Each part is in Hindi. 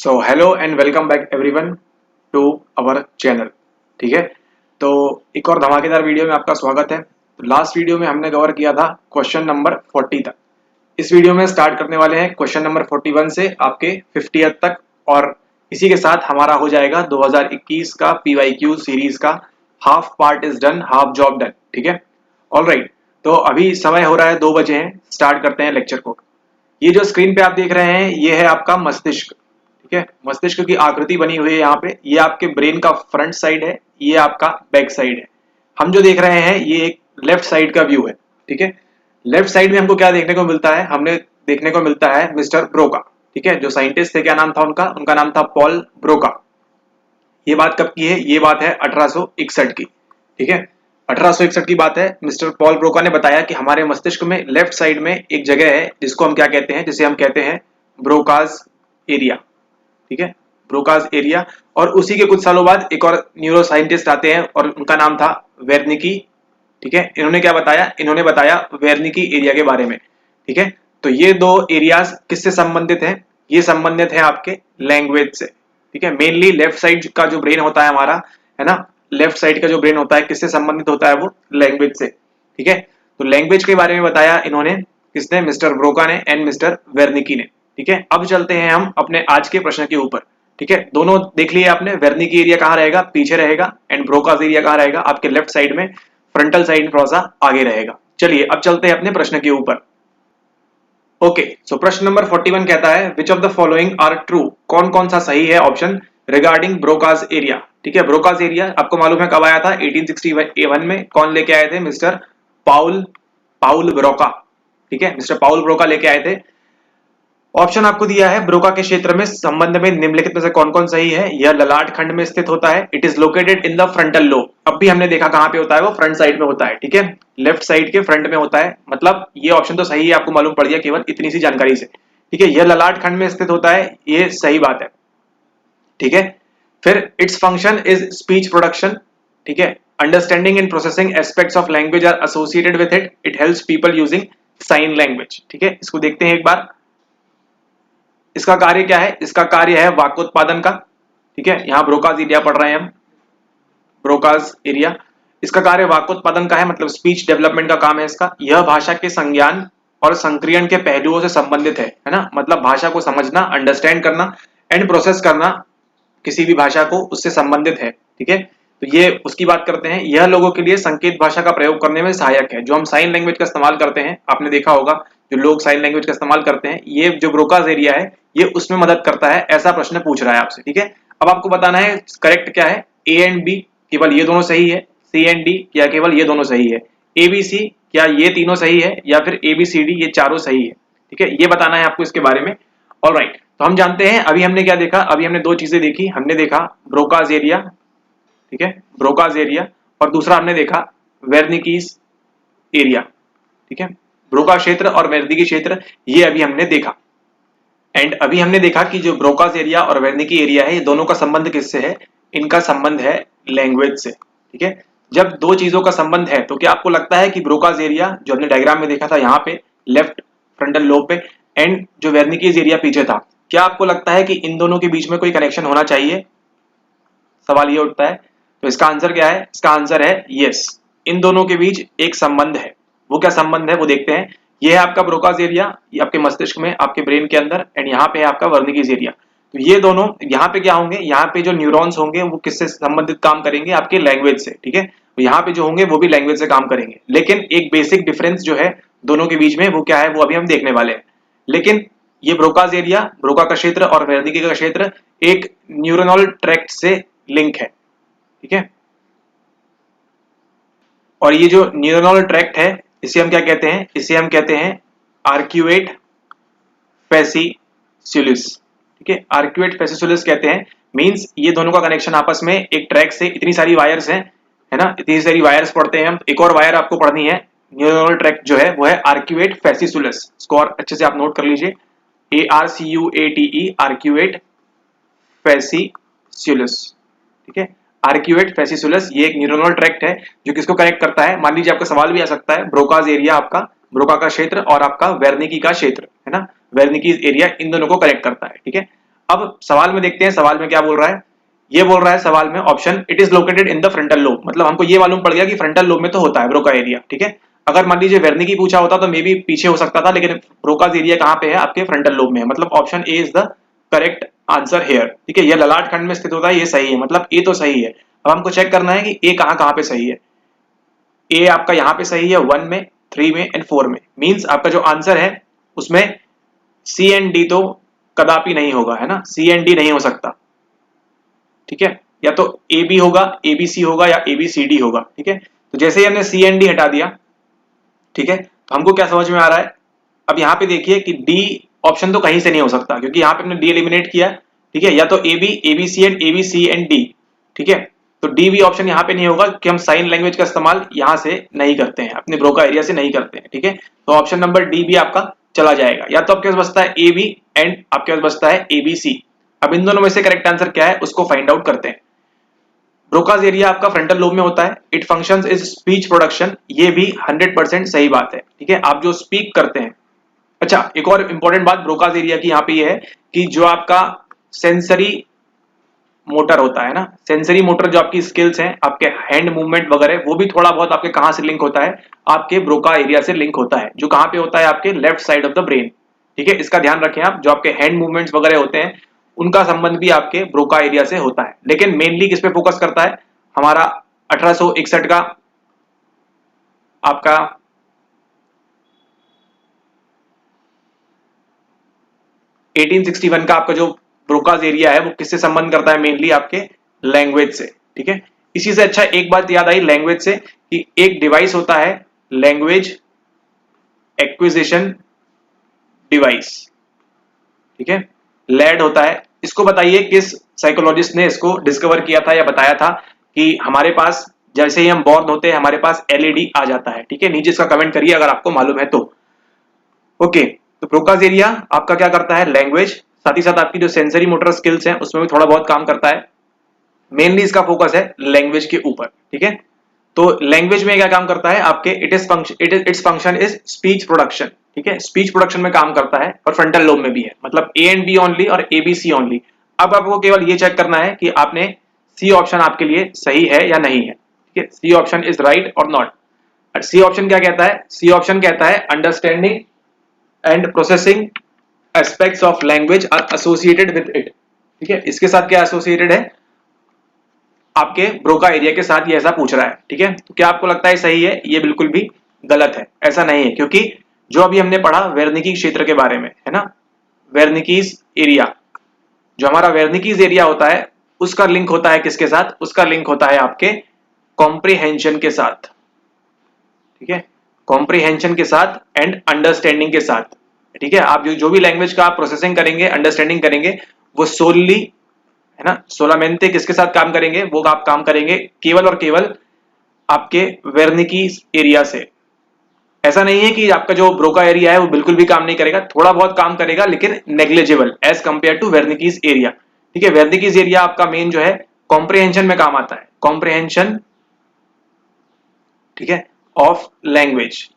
So hello and welcome back everyone to our channel. ठीक है, तो एक और धमाकेदार वीडियो में आपका स्वागत है। तो लास्ट वीडियो में हमने कवर किया था क्वेश्चन नंबर 40 तक। इस वीडियो में स्टार्ट करने वाले हैं क्वेश्चन नंबर 41 से आपके 50th तक, और इसी के साथ हमारा हो जाएगा 2021 का PYQ सीरीज का half part is done half job done. ठीक है, ऑल राइट। तो अभी समय हो रहा है 2 बजे हैं, स्टार्ट करते हैं लेक्चर को। ये जो स्क्रीन पे आप देख रहे हैं ये है आपका मस्तिष्क। ठीक है, मस्तिष्क की आकृति बनी हुई है यहाँ पे। ये आपके ब्रेन का फ्रंट साइड है, ये आपका बैक साइड है। हम जो देख रहे हैं ये एक लेफ्ट साइड का व्यू है। ठीक है, लेफ्ट साइड में हमको क्या देखने को मिलता है? हमने देखने को मिलता है मिस्टर ब्रोका। ठीक है, जो साइंटिस्ट थे, क्या नाम था उनका? उनका नाम था पॉल ब्रोका। ये बात कब की है? ये बात है 1861 की। ठीक है, 1861 की बात है। मिस्टर पॉल ब्रोका ने बताया कि हमारे मस्तिष्क में लेफ्ट साइड में एक जगह है जिसको हम क्या कहते हैं, जिसे हम कहते हैं ब्रोकाज एरिया। ठीक है, ब्रोकाज एरिया। और उसी के कुछ सालों बाद एक और न्यूरो साइंटिस्ट आते हैं और उनका नाम था वेर्निकी। ठीक है, इन्होंने क्या बताया? इन्होंने बताया वेर्निकी एरिया के बारे में। ठीक है, तो ये दो एरियाज किससे संबंधित हैं? ये संबंधित है आपके लैंग्वेज से। ठीक है, मेनली लेफ्ट साइड का जो ब्रेन होता है हमारा, है ना, लेफ्ट साइड का जो ब्रेन होता है किससे संबंधित होता है? वो लैंग्वेज से। ठीक है, तो लैंग्वेज के बारे में बताया इन्होंने, किसने? मिस्टर ब्रोका ने एंड मिस्टर वेर्निकी ने। ठीक है, अब चलते हैं हम अपने आज के प्रश्न के ऊपर। ठीक है, दोनों देख लिए आपने। वेर्निकी एरिया कहाँ रहेगा? पीछे रहेगा। एंड ब्रोकाज एरिया कहाँ रहेगा? आपके लेफ्ट साइड में, फ्रंटल साइड में थोड़ा सा आगे रहेगा। चलिए अब चलते हैं अपने प्रश्न के ऊपर। ओके, सो प्रश्न नंबर 41 कहता है which of the following are true? कौन कौन सा सही है ऑप्शन रिगार्डिंग ब्रोकाज एरिया। ठीक है, ब्रोकाज एरिया आपको मालूम है कब आया था? 1861 में। कौन लेके आए थे? मिस्टर पाउल पाउल ब्रोका। ठीक है, मिस्टर पाउल ब्रोका लेके आए थे। ऑप्शन आपको दिया है ब्रोका के क्षेत्र में संबंध में निम्नलिखित में से कौन कौन सही है? यह ललाट खंड में स्थित होता है। It is located in the frontal lobe. अब भी हमने देखा कहां पे होता है, वो फ्रंट साइड में होता है। ठीक है, लेफ्ट साइड के फ्रंट में होता है। मतलब ये ऑप्शन तो सही है, आपको मालूम पड़ गया केवल इतनी सी जानकारी से। ठीक है, यह ललाट खंड में स्थित होता है, ये सही बात है। ठीक है, फिर its function is speech production. ठीक है, understanding and processing aspects of language are associated with it. It helps people using sign language. ठीक है, इसको देखते हैं एक बार। इसका कार्य क्या है? इसका कार्य है वाक्योत्पादन का। ठीक है, यहां ब्रोकाज एरिया पढ़ रहे हैं हम, ब्रोकाज एरिया। इसका कार्य वाक्योत्पादन का है, मतलब स्पीच डेवलपमेंट का काम है इसका। यह भाषा के संज्ञान और संक्रियण के पहलुओं से संबंधित है ना, मतलब भाषा को समझना, अंडरस्टैंड करना एंड प्रोसेस करना, किसी भी भाषा को, उससे संबंधित है। ठीक है, तो ये उसकी बात करते हैं। यह लोगों के लिए संकेत भाषा का प्रयोग करने में सहायक है। जो हम साइन लैंग्वेज का इस्तेमाल करते हैं, आपने देखा होगा जो लोग साइन लैंग्वेज का इस्तेमाल करते हैं, ये जो ब्रोकाज एरिया है ये उसमें मदद करता है। ऐसा प्रश्न पूछ रहा है आपसे। ठीक है, अब आपको बताना है करेक्ट क्या है। ए एंड बी केवल ये दोनों सही है, सी एंड डी क्या केवल ये दोनों सही है, ए बी सी क्या ये तीनों सही है, या फिर ए बी सी डी ये चारों सही है। ठीक है, ये बताना है आपको इसके बारे में। ऑलराइट, तो हम जानते हैं अभी हमने क्या देखा? अभी हमने दो चीजें देखी। हमने देखा ब्रोकाज एरिया, ठीक है, ब्रोकाज एरिया, और दूसरा हमने देखा वेर्निकीज एरिया। ठीक है, ब्रोका क्षेत्र और वेर्निकी क्षेत्र, ये अभी हमने देखा। एंड अभी हमने देखा कि जो ब्रोकाज एरिया और वेर्निकी एरिया है, ये दोनों का संबंध किससे है? इनका संबंध है लैंग्वेज से। ठीक है, जब दो चीजों का संबंध है तो क्या आपको लगता है कि ब्रोकाज एरिया जो हमने डायग्राम में देखा था यहाँ पे लेफ्ट फ्रंटल लोब पे, एंड जो वेर्निकीज एरिया पीछे था, क्या आपको लगता है कि इन दोनों के बीच में कोई कनेक्शन होना चाहिए? सवाल ये उठता है। तो इसका आंसर क्या है? इसका आंसर है यस, इन दोनों के बीच एक संबंध है। वो क्या संबंध है वो देखते हैं। ये है आपका ब्रोकाज एरिया, ये आपके मस्तिष्क में, आपके ब्रेन के अंदर, एंड यहाँ पे है आपका वेर्निकीज एरिया। तो ये दोनों यहाँ पे क्या होंगे? यहाँ पे जो न्यूरॉन्स होंगे वो किससे संबंधित काम करेंगे? आपके लैंग्वेज से। ठीक है, तो यहाँ पे जो होंगे वो भी लैंग्वेज से काम करेंगे। लेकिन एक बेसिक डिफरेंस जो है दोनों के बीच में, वो क्या है वो अभी हम देखने वाले हैं। लेकिन ये ब्रोकाज एरिया, ब्रोका का क्षेत्र और वेर्निकी का क्षेत्र एक न्यूरोनल ट्रैक्ट से लिंक है। ठीक है, और ये जो न्यूरोनल ट्रैक्ट है इसे हम क्या कहते हैं? इसे हम कहते हैं आर्क्यूएट फैसिकुलस। ठीक है, आर्क्यूएट फैसिकुलस कहते हैं। मींस ये दोनों का कनेक्शन आपस में एक ट्रैक से, इतनी सारी वायर्स हैं, है ना, इतनी सारी वायर्स पढ़ते हैं हम। एक और वायर आपको पढ़नी है, न्यूरोनल ट्रैक्ट जो है वो है आर्क्यूएट फैसिकुलस। इसको और अच्छे से आप नोट कर लीजिए, ARCUATE, आर्क्यूएट फैसिकुलस। ठीक है, आर्क्यूएट फैसिकुलस ये एक न्यूरोनल ट्रैक्ट है जो किसको कनेक्ट करता है? मान लीजिए आपका सवाल भी आ सकता है, ब्रोकाज एरिया आपका, ब्रोका का क्षेत्र और आपका वेर्निकी का क्षेत्र, है ना, वेर्निकीज एरिया, इन दोनों को कनेक्ट करता है। ठीक है, अब सवाल में देखते हैं सवाल में क्या बोल रहा है। ये बोल रहा है सवाल में option it is located in the frontal lobe, मतलब हमको ये मालूम पड़ गया कि फ्रंटल लोब में तो होता है ब्रोका एरिया, ठीक है। अगर मान लीजिए वेर्निकी पूछा होता तो मे बी पीछे हो सकता था, लेकिन ब्रोकाज एरिया कहाँ पे है, आपके फ्रंटल लोब में है, मतलब option A is the correct answer here, ठीक है। ये ललाट खंड में स्थित होता है, ये सही है, मतलब ए तो सही है। अब हमको चेक करना है कि ए कहाँ कहाँ पे सही है। ए आपका यहाँ पे सही है 1 में, 3 में एंड 4 में, मींस आपका जो आंसर है उसमें सी एंड डी तो कदापि नहीं होगा, है ना, सी एंड डी नहीं हो सकता, ठीक है। या तो ए बी होगा, ए बी सी होगा, या ए बी सी डी होगा, ठीक है। तो जैसे ही हमने सी एंड डी हटा दिया, ठीक है, तो हमको क्या समझ में आ रहा है। अब यहाँ पे देखिए कि डी ऑप्शन तो कहीं से नहीं हो सकता, क्योंकि यहाँ पे हमने डी एलिमिनेट किया, ठीक है। या तो A B C and D, ठीक है। तो डी भी ऑप्शन यहाँ पे नहीं होगा कि हम साइन लैंग्वेज का इस्तेमाल यहाँ से नहीं करते हैं, अपने ब्रोका एरिया से नहीं करते हैं, ठीक है। तो ऑप्शन नंबर डी भी आपका चला जाएगा। या तो आपके पास बचता है ए बी एंड आपके पास बचता है ए बी सी। अब इन दोनों में से करेक्ट आंसर क्या है उसको फाइंड आउट करते हैं। ब्रोकाज एरिया आपका फ्रंटल लोब में होता है, it functions is speech production, ये भी 100% सही बात है, ठीक है। आप जो स्पीक करते हैं, अच्छा एक और इंपॉर्टेंट बात ब्रोकाज एरिया की यहाँ पे ये है कि जो आपका सेंसरी मोटर होता है ना, सेंसरी मोटर जो आपकी स्किल्स हैं, आपके हैंड मूवमेंट वगैरह, वो भी थोड़ा बहुत आपके कहां से लिंक होता है, आपके ब्रोका एरिया से लिंक होता है, जो कहां पे होता है, आपके left side of the brain, ठीक है। इसका ध्यान रखें आप, जो आपके हैंड मूवमेंट्स वगैरह होते हैं उनका संबंध भी आपके ब्रोका एरिया से होता है, लेकिन मेनली किस पे फोकस करता है हमारा 1861 का आपका 1861 का आपका जो ब्रोकाज एरिया है वो किससे संबंध करता है, मेनली आपके लैंग्वेज से, ठीक है। इसी से अच्छा एक बात याद आई लैंग्वेज से कि एक डिवाइस होता है लैंग्वेज एक्विजिशन डिवाइस, ठीक है, लैड होता है। इसको बताइए किस साइकोलॉजिस्ट ने इसको डिस्कवर किया था या बताया था कि हमारे पास जैसे ही हम बॉर्न होते हैं हमारे पास एलईडी आ जाता है, ठीक है। नीचे इसका कमेंट करिए अगर आपको मालूम है तो। ओके, तो ब्रोकाज एरिया आपका क्या करता है, लैंग्वेज, साथ ही साथ आपकी जो सेंसरी मोटर स्किल्स हैं उसमें भी थोड़ा बहुत काम करता है। मेनली इसका फोकस है लैंग्वेज के ऊपर, ठीक है। तो लैंग्वेज में क्या काम करता है आपके, it's function is speech production, ठीक है, स्पीच प्रोडक्शन में काम करता है, और फ्रंटल लोब में भी है, मतलब ए एंड बी ओनली और ए बी सी ओनली। अब आपको केवल ये चेक करना है कि आपने सी ऑप्शन आपके लिए सही है या नहीं है, ठीक है, सी ऑप्शन इज राइट और नॉट। सी ऑप्शन क्या कहता है, सी ऑप्शन कहता है understanding and processing aspects of language are associated with it, ठीक है। इसके साथ क्या एसोसिएटेड है, आपके ब्रोका एरिया के साथ ये ऐसा पूछ रहा है, ठीक है। तो क्या आपको लगता है सही है, ये बिल्कुल भी गलत है, ऐसा नहीं है, क्योंकि जो अभी हमने पढ़ा वेर्निकी क्षेत्र के बारे में, है ना, वेर्निकीज एरिया, जो हमारा वेर्निकीज एरिया होता है उसका लिंक होता है किसके साथ, उसका लिंक होता है आपके कॉम्प्रिहेंशन के साथ, ठीक है, कॉम्प्रिहेंशन के साथ एंड अंडरस्टैंडिंग के साथ, ठीक है। आप जो भी लैंग्वेज का आप प्रोसेसिंग करेंगे, अंडरस्टैंडिंग करेंगे, वो सोलली, है ना, सोलामेंते किसके साथ काम करेंगे, वो आप काम करेंगे केवल और केवल आपके वेर्निकी एरिया से। ऐसा नहीं है कि आपका जो ब्रोका एरिया है वो बिल्कुल भी काम नहीं करेगा, थोड़ा बहुत काम करेगा लेकिन negligible as compare to Wernicke's area, ठीक है। वेर्निकीज एरिया आपका मेन जो है कॉम्प्रिहेंशन में काम आता है, कॉम्प्रिहेंशन, ठीक है, ऑफ लैंग्वेज,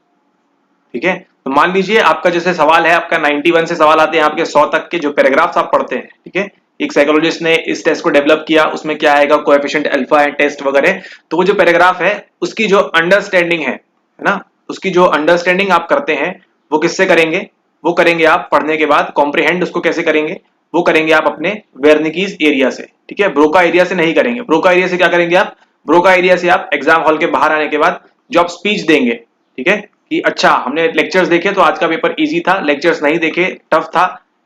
ठीक है। तो मान लीजिए आपका जैसे सवाल है, आपका 91 से सवाल आते हैं आपके 100 तक के जो पैराग्राफ्स आप पढ़ते हैं, ठीक है। एक साइकोलॉजिस्ट ने इस टेस्ट को डेवलप किया, उसमें क्या आएगा, कोएफिशिएंट अल्फा है, टेस्ट वगैरह। तो वो जो पैराग्राफ है उसकी जो अंडरस्टैंडिंग है ना, उसकी जो अंडरस्टैंडिंग आप करते हैं वो किससे करेंगे, वो करेंगे आप पढ़ने के बाद। कॉम्प्रिहेंड उसको कैसे करेंगे, वो करेंगे आप अपने वेर्निकीज एरिया से, ठीक है, ब्रोका एरिया से नहीं करेंगे। ब्रोका एरिया से क्या करेंगे आप, ब्रोका एरिया से आप एग्जाम हॉल के बाहर आने के बाद जो आप स्पीच देंगे, ठीक है, कि अच्छा हमने लेक्चर्स देखे तो आज का पेपर इजी था, लेक्चर्स नहीं देखे टफ था,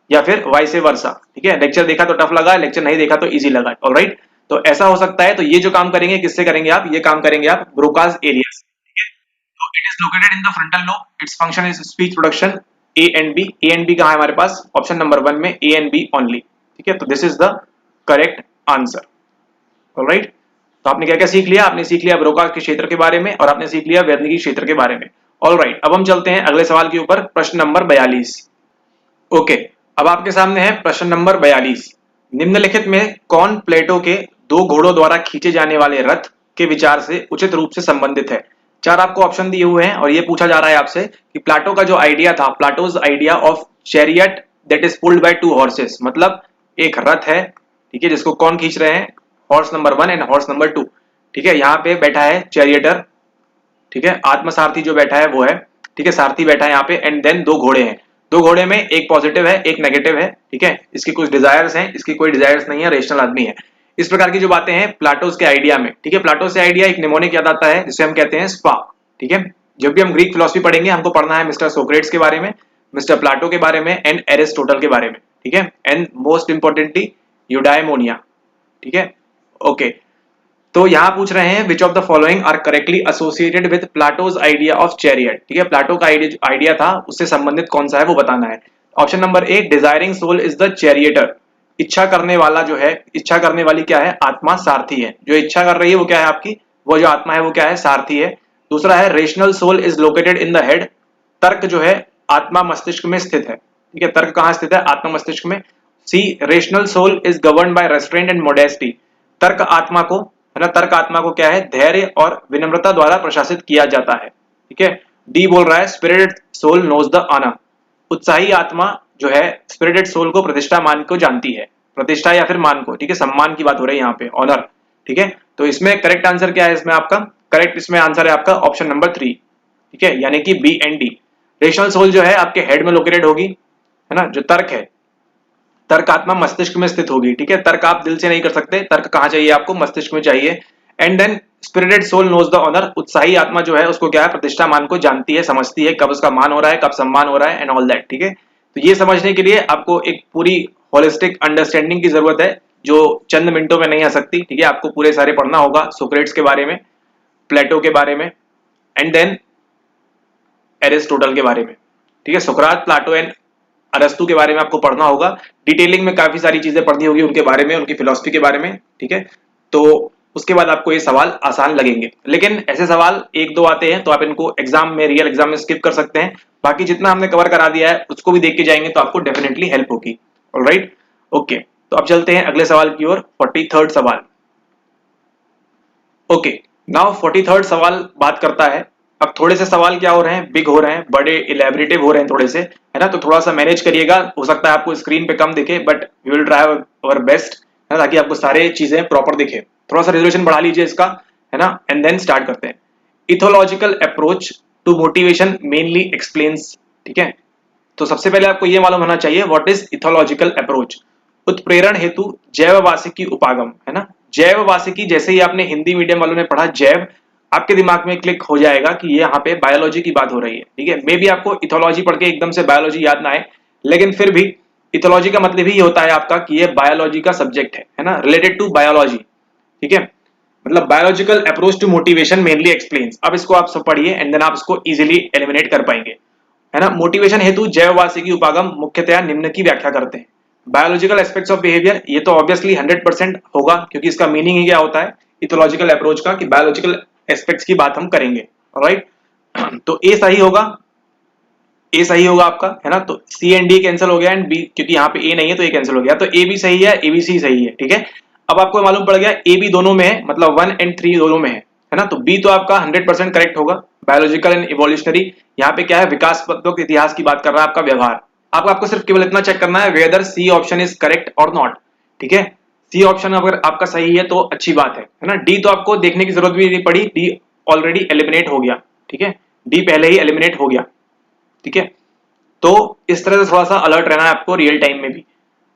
या फिर वाइस वर्सा, ठीक है, लेक्चर देखा तो टफ लगा, लेक्चर नहीं देखा तो इजी लगा, ऑलराइट। तो ऐसा हो सकता है। तो ये जो काम करेंगे किससे करेंगे आप, ये काम करेंगे आप ब्रोकाज एरिया से, ठीक है। तो it is located in the frontal lobe, its function is speech production, A and B. A and B कहां है हमारे पास, ऑप्शन नंबर 1 में ए एंड बी ओनली, ठीक है। तो this is the correct answer, alright. तो आपने क्या क्या सीख लिया, आपने सीख लिया ब्रोका के क्षेत्र के बारे में और आपने सीख लिया वेर्निकी क्षेत्र के बारे में, ऑलराइट। अब हम चलते हैं अगले सवाल के ऊपर, प्रश्न नंबर 42। ओके, अब आपके सामने है प्रश्न नंबर 42। निम्नलिखित में कौन प्लेटो के 2 घोड़ों द्वारा खींचे जाने वाले रथ के विचार से उचित रूप से संबंधित है। 4 आपको ऑप्शन दिए हुए हैं और ये पूछा जा रहा है आपसे कि प्लाटो का जो आइडिया था, Plato's idea of chariot that is pulled by 2 horses, मतलब एक रथ है, ठीक है, जिसको कौन खींच रहे हैं, horse number 1 and horse number 2, ठीक है। यहाँ पे बैठा है चैरियटर, ठीक है, आत्मसारथी जो बैठा है वो है, ठीक है, सारथी बैठा है यहाँ पे, एंड देन दो घोड़े हैं। दो घोड़े में एक पॉजिटिव है एक नेगेटिव है, ठीक है, इसकी कुछ डिजायर्स हैं, इसकी कोई डिजायर्स नहीं है, रेशनल आदमी है। इस प्रकार की जो बातें हैं प्लाटोस के आइडिया में, ठीक है, प्लाटो से आइडिया एक निमोनिक याद आता है जिसे हम कहते हैं स्पा, ठीक है। जब भी हम ग्रीक फिलोसफी पढ़ेंगे हमको पढ़ना है मिस्टर सोक्रेट्स के बारे में, मिस्टर प्लाटो के बारे में एंड एरिस्टोटल के बारे में, ठीक है, एंड मोस्ट इंपॉर्टेंटली यूडाइमोनिया, ठीक है। ओके, तो यहां पूछ रहे हैं which of the following are correctly associated with Plato's idea of chariot, ठीक है, प्लाटो का आइडिया था उससे संबंधित कौन सा है वो बताना है। Option number A, desiring soul is the charioteer, इच्छा करने वाला जो है, इच्छा करने वाली क्या है, आत्मा सारथी है, जो इच्छा कर रही है वो क्या है आपकी, वो जो आत्मा है वो क्या है, सारथी है। दूसरा है rational soul is located in the head, तर्क जो है आत्मा मस्तिष्क में स्थित है, ठीक है, तर्क कहां स्थित है, आत्मा मस्तिष्क में। C, rational soul is govern by restraint and modesty, तर्क आत्मा को, है ना, तर्क आत्मा को क्या है, धैर्य और विनम्रता द्वारा प्रशासित किया जाता है, ठीक है। डी बोल रहा है spirited soul knows the honour, उत्साही आत्मा जो है स्पिरिटेड सोल को प्रतिष्ठा मान को जानती है, प्रतिष्ठा या फिर मान को, ठीक है, सम्मान की बात हो रही है यहाँ पे, ऑनर, ठीक है। तो इसमें करेक्ट आंसर क्या है, इसमें आपका करेक्ट इसमें आंसर है आपका ऑप्शन नंबर 3, ठीक है, यानी कि B and D. Rational soul जो है आपके हेड में लोकेटेड होगी, है ना, जो तर्क है, तर्क आत्मा मस्तिष्क में स्थित होगी, ठीक है, तर्क आप दिल से नहीं कर सकते, तर्क कहां चाहिए आपको, मस्तिष्क में चाहिए। And then spirited soul knows the honour, उत्साही आत्मा जो है उसको क्या है, प्रतिष्ठा मान को जानती है, समझती है कब उसका मान हो रहा है, कब सम्मान हो रहा है एंड ऑल दैट, ठीक है। तो ये समझने के लिए आपको एक पूरी होलिस्टिक अंडरस्टैंडिंग की जरूरत है जो चंद मिनटों में नहीं आ सकती, ठीक है, आपको पूरे सारे पढ़ना होगा, सोक्रेट्स के बारे में, प्लेटो के बारे में एंड देन एरिस्टोटल के बारे में, ठीक है, सुकरात, प्लाटो एंड अरस्तु के बारे में आपको पढ़ना होगा, डिटेलिंग में काफी सारी चीजें पढ़नी होगी उनके बारे में, उनकी फिलॉसफी के बारे में, ठीक है। तो उसके बाद आपको ये सवाल आसान लगेंगे, लेकिन ऐसे सवाल एक दो आते हैं तो आप इनको एग्जाम में, रियल एग्जाम में स्किप कर सकते हैं, बाकी जितना हमने कवर करा दिया है उसको भी देख के जाएंगे तो आपको डेफिनेटली हेल्प होगी। ऑलराइट, ओके, तो अब चलते हैं अगले सवाल की ओर, 43rd सवाल। ओके, नाउ 43rd सवाल बात करता है, अब थोड़े से सवाल क्या हो रहे हैं, बिग हो रहे हैं, बड़े इलेबरेटिव हो रहे हैं थोड़े से, है ना, तो थोड़ा सा मैनेज करिएगा, हो सकता है आपको स्क्रीन पे कम दिखे but we will try our best, है ना, ताकि आपको सारे चीजें प्रॉपर दिखे। थोड़ा सा रेजोल्यूशन बढ़ा लीजिए इसका, है ना, एंड देन स्टार्ट करते हैं। Ethological approach to motivation mainly explains, ठीक है, तो सबसे पहले आपको यह मालूम होना चाहिए व्हाट इज इथोलॉजिकल अप्रोच। उत्प्रेरण हेतु जैव वार्षिकी उपागम, है ना, जैव वार्षिकी, जैसे ही आपने हिंदी मीडियम वालों ने पढ़ा जैव, आपके दिमाग में क्लिक हो जाएगा कि ये यहाँ पे बायोलॉजी की बात हो रही है, ठीक है। मे बी आपको इथोलॉजी पढ़ के एकदम से बायोलॉजी याद ना आए, लेकिन फिर भी इथोलॉजी का मतलब ही होता है आपका कि ये बायोलॉजी का सब्जेक्ट है ना, रिलेटेड टू बायोलॉजी, ठीक है, मतलब biological approach to motivation mainly explains. अब इसको आप सब पढ़िए एंड देन आप इसको इजिली एलिमिनेट कर पाएंगे, है ना। मोटिवेशन हेतु जैव वार्षिकी उपागम मुख्यतया निम्न की व्याख्या करते हैं। बायोलॉजिकल एस्पेक्ट्स ऑफ बिहेवियर, ये तो ऑब्वियसली 100% होगा क्योंकि इसका मीनिंग ही क्या होता है इथोलॉजिकल अप्रोच का, कि बायोलॉजिकल एस्पेक्ट्स की बात हम करेंगे, राइट। तो ए सही होगा, ए सही होगा आपका, है ना, तो सी एंड डी कैंसिल हो गया एंड बी, क्योंकि यहाँ पे ए नहीं है तो ए कैंसिल हो गया, तो ए भी सही है, ए बी सी सही है, ठीक है। अब आपको मालूम पड़ गया ए बी दोनों में है, मतलब 1 एंड 3 दोनों में है ना, तो बी तो आपका 100% करेक्ट होगा। बायोलॉजिकल एंड इवोल्यूशनरी, यहाँ पे क्या है, विकासात्मक इतिहास की बात कर रहा है आपका व्यवहार। आपको सिर्फ केवल इतना चेक करना है whether C option is correct और नॉट, ठीक है। सी ऑप्शन अगर आपका सही है तो अच्छी बात है ना। डी तो आपको देखने की जरूरत भी नहीं पड़ी, डी ऑलरेडी एलिमिनेट हो गया, ठीक है, डी पहले ही एलिमिनेट हो गया, ठीक है। तो इस तरह से थोड़ा सा अलर्ट रहना है आपको रियल टाइम में भी।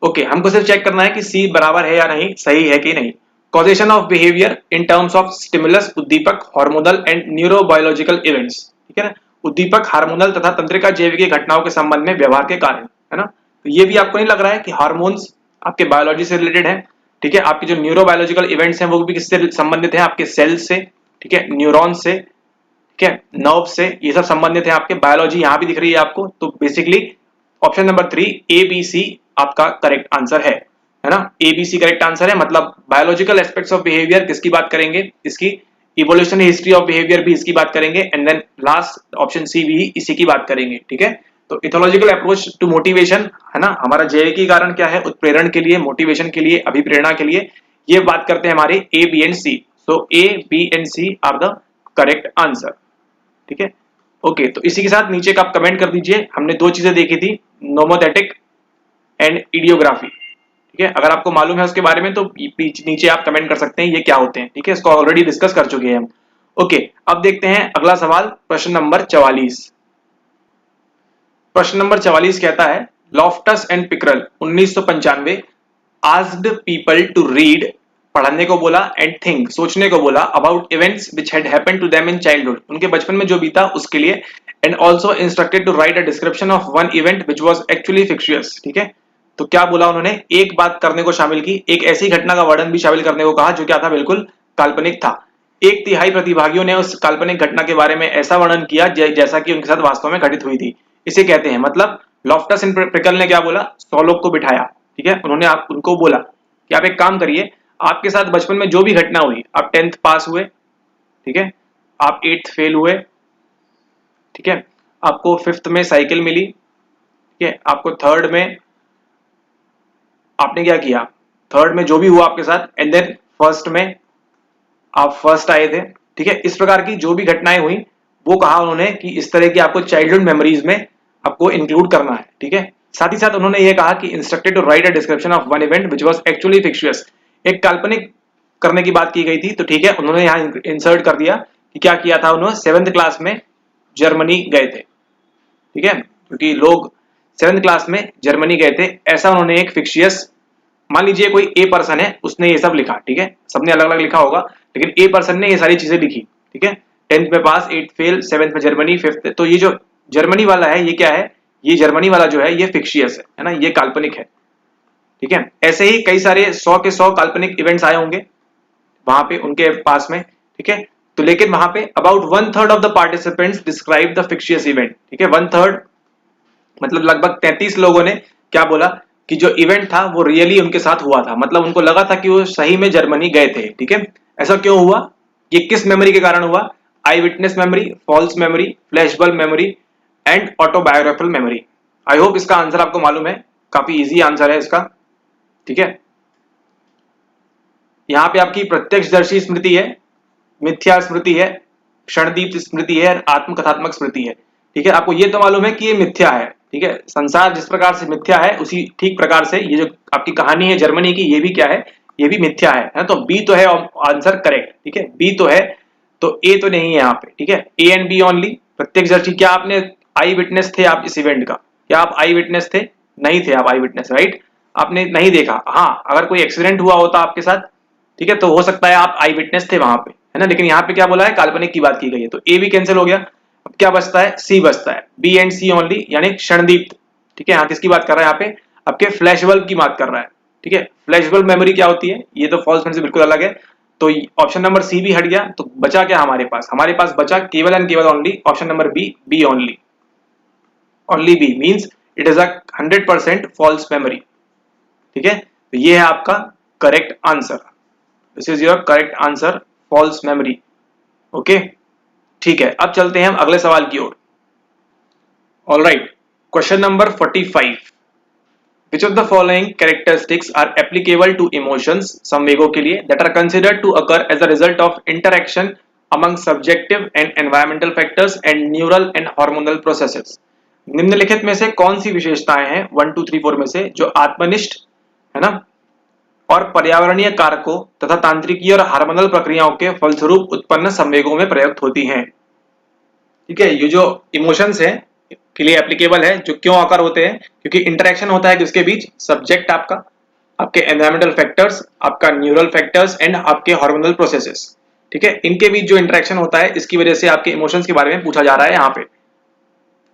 ओके, हमको सिर्फ चेक करना है कि सी बराबर है या नहीं, सही है कि नहीं। Causation of behaviour in terms of stimulus, उद्दीपक, हार्मोनल एंड न्यूरोबायोलॉजिकल इवेंट्स, ठीक है ना, उद्दीपक, हार्मोनल तथा तंत्रिका जैविकी घटनाओं के संबंध में व्यवहार के कारण, है ना। तो ये भी आपको नहीं लग रहा है कि हार्मोन्स आपके बायोलॉजी से रिलेटेड है, ठीक है, आपके जो न्यूरोबायोलॉजिकल इवेंट्स हैं वो भी किससे संबंधित है, आपके सेल्स से, ठीक है, न्यूरॉन से, ठीक है, नर्व से, ये सब संबंधित है आपके, बायोलॉजी यहां भी दिख रही है आपको। तो basically option number 3 A B C आपका करेक्ट आंसर है ना, A B C correct answer है। मतलब बायोलॉजिकल एस्पेक्ट्स ऑफ बिहेवियर किसकी बात करेंगे, इसकी इवोल्यूशन हिस्ट्री ऑफ बिहेवियर भी इसकी बात करेंगे and then last option C भी इसी की बात करेंगे, ठीक है। तो इथोलॉजिकल अप्रोच टू मोटिवेशन, है ना, हमारा जय की कारण क्या है, उत्प्रेरण के लिए, मोटिवेशन के लिए, अभिप्रेरणा के लिए, ये बात करते हैं हमारे A B and C. So A B and C are the correct answer, ठीक है। ओके, तो इसी के साथ नीचे का आप कमेंट कर दीजिए। हमने दो चीजें देखी थी, नोमोथेटिक एंड इडियोग्राफी, ठीक है, अगर आपको मालूम है उसके बारे में तो नीचे आप कमेंट कर सकते हैं ये क्या होते हैं। ठीक है, इसको ऑलरेडी डिस्कस कर चुके हैं हम। ओके, अब देखते हैं अगला सवाल, प्रश्न नंबर 44। प्रश्न नंबर 44 कहता है, Loftus and Pickrell 1995 asked people to read, पढ़ने को बोला, एंड थिंक, सोचने को बोला, about events which had happened to them in childhood, उनके बचपन में जो बीता उसके लिए, and also instructed to write a description of one event which was actually fictitious. ठीक है, तो क्या बोला उन्होंने, एक बात करने को शामिल की, एक ऐसी घटना का वर्णन भी शामिल करने को कहा जो क्या था, बिल्कुल काल्पनिक था। एक तिहाई प्रतिभागियों ने उस काल्पनिक घटना के बारे में ऐसा वर्णन किया जैसा कि उनके साथ वास्तव में घटित हुई थी। इसे कहते हैं, मतलब लॉफ्टस एंड प्रिकल ने क्या बोला, 100 लोग को बिठाया। ठीक है, उन्होंने उनको बोला कि आप एक काम करिए, आपके साथ बचपन में जो भी घटना हुई, आप 10th पास हुए, ठीक है, आप 8th फेल हुए, ठीक है, आपको 5th में साइकिल मिली, ठीक है, आपको 3rd में आपने क्या किया, 3rd में जो भी हुआ आपके साथ, एंड देन 1st में आप फर्स्ट आए थे। ठीक है, इस प्रकार की जो भी घटनाएं हुई वो कहा उन्होंने कि इस तरह की आपको चाइल्डहुड मेमोरीज में आपको इंक्लूड करना है। ठीक है, साथ ही साथ उन्होंने ये कहा कि instructed to write a description of one event which was actually fictitious, एक काल्पनिक करने की बात की गई थी। तो ठीक है, उन्होंने यहाँ इंसर्ट कर दिया कि क्या किया था, उन्होंने 7th क्लास में जर्मनी गए थे। ठीक है, क्योंकि लोग 7th क्लास में जर्मनी गए थे, ऐसा उन्होंने एक फिक्शियस, मान लीजिए कोई ए पर्सन है, उसने ये सब लिखा। ठीक है, सबने अलग अलग लिखा होगा, लेकिन ए पर्सन ने ये सारी चीजें लिखी। ठीक है, 10th में पास, 8th फेल, 7th में जर्मनी, 5th, तो ये जो जर्मनी वाला है ये क्या है, ये जर्मनी वाला जो है ये फिक्शियस है ना, ये काल्पनिक है। ठीक है, ऐसे ही कई सारे 100 के 100 काल्पनिक इवेंट्स आए होंगे वहां पे उनके पास में। ठीक है, तो लेकिन वहां पे about 1/3 of the participants describe the fictitious event. ठीक है, 1/3 मतलब लगभग 33 लोगों ने क्या बोला कि जो इवेंट था वो रियली उनके साथ हुआ था, मतलब उनको लगा था कि वो सही में जर्मनी गए थे। ठीक है, ऐसा क्यों हुआ, ये किस मेमोरी के कारण हुआ, eye witness memory, false memory, flashbulb memory and autobiographical memory. I hope इसका आंसर आपको मालूम है, काफी इजी आंसर है इसका। ठीक है, यहाँ पे आपकी प्रत्यक्षदर्शी स्मृति है, मिथ्या स्मृति है, क्षणदीप स्मृति है, आत्मकथात्मक स्मृति है। ठीक है, आपको ये तो मालूम है कि ये मिथ्या है। ठीक है, संसार जिस प्रकार से मिथ्या है उसी ठीक प्रकार से ये जो आपकी कहानी है जर्मनी की, ये भी क्या है, ये भी मिथ्या है ना। तो बी तो है आंसर करेक्ट। ठीक है, बी तो है, तो ए तो नहीं है यहाँ पे। ठीक है, ए एंड बी ओनली। प्रत्यक्षदर्शी, क्या आपने आई विटनेस थे आप इस इवेंट का, क्या आप आई विटनेस थे, नहीं थे आप आई विटनेस, राइट, आपने नहीं देखा। हाँ, अगर कोई एक्सीडेंट हुआ होता आपके साथ, ठीक है, तो हो सकता है आप आई विटनेस थे वहां पे, है ना, लेकिन यहाँ पे क्या बोला है, काल्पनिक की बात की गई है, तो ए भी कैंसिल हो गया। अब क्या बचता है, सी बचता है, बी एंड सी ओनली, यानी क्षणदीप्त। ठीक है, यहाँ किसकी बात कर रहा है, यहाँ पे आपके फ्लैश बल्ब की बात कर रहा है। ठीक है, फ्लैश बल्ब मेमोरी क्या होती है, ये तो फॉल्स में से बिल्कुल अलग है। तो ऑप्शन नंबर सी भी हट गया, तो बचा क्या हमारे पास, हमारे पास बचा केवल एंड केवल only option number B, B only, only B means it is a 100% false memory. ठीक है, तो ये है आपका correct answer, this is your correct answer, false memory. Okay, ठीक है, अब चलते हैं हम अगले सवाल की ओर। Alright, question number 45, which of the following characteristics are applicable to emotions, संवेगों के लिए, that are considered to occur as a result of interaction among subjective and environmental factors and neural and hormonal processes. निम्नलिखित में से कौन सी विशेषताएं हैं 1 2 3 4 में से जो आत्मनिष्ठ, है ना, और पर्यावरणीय कारकों तथा तांत्रिकीय और हार्मोनल प्रक्रियाओं के फलस्वरूप उत्पन्न संवेगों में प्रयुक्त होती हैं। ठीक है, ये जो इमोशंस है के लिए एप्लीकेबल है, जो क्यों आकर होते हैं, क्योंकि इंटरेक्शन होता है किसके बीच, सब्जेक्ट आपका, आपके एनवायरमेंटल फैक्टर्स, आपका न्यूरल फैक्टर्स एंड आपके हार्मोनल प्रोसेसेस। ठीक है, इनके बीच जो इंटरेक्शन होता है इसकी वजह से आपके इमोशंस के बारे में पूछा जा रहा है यहाँ पे।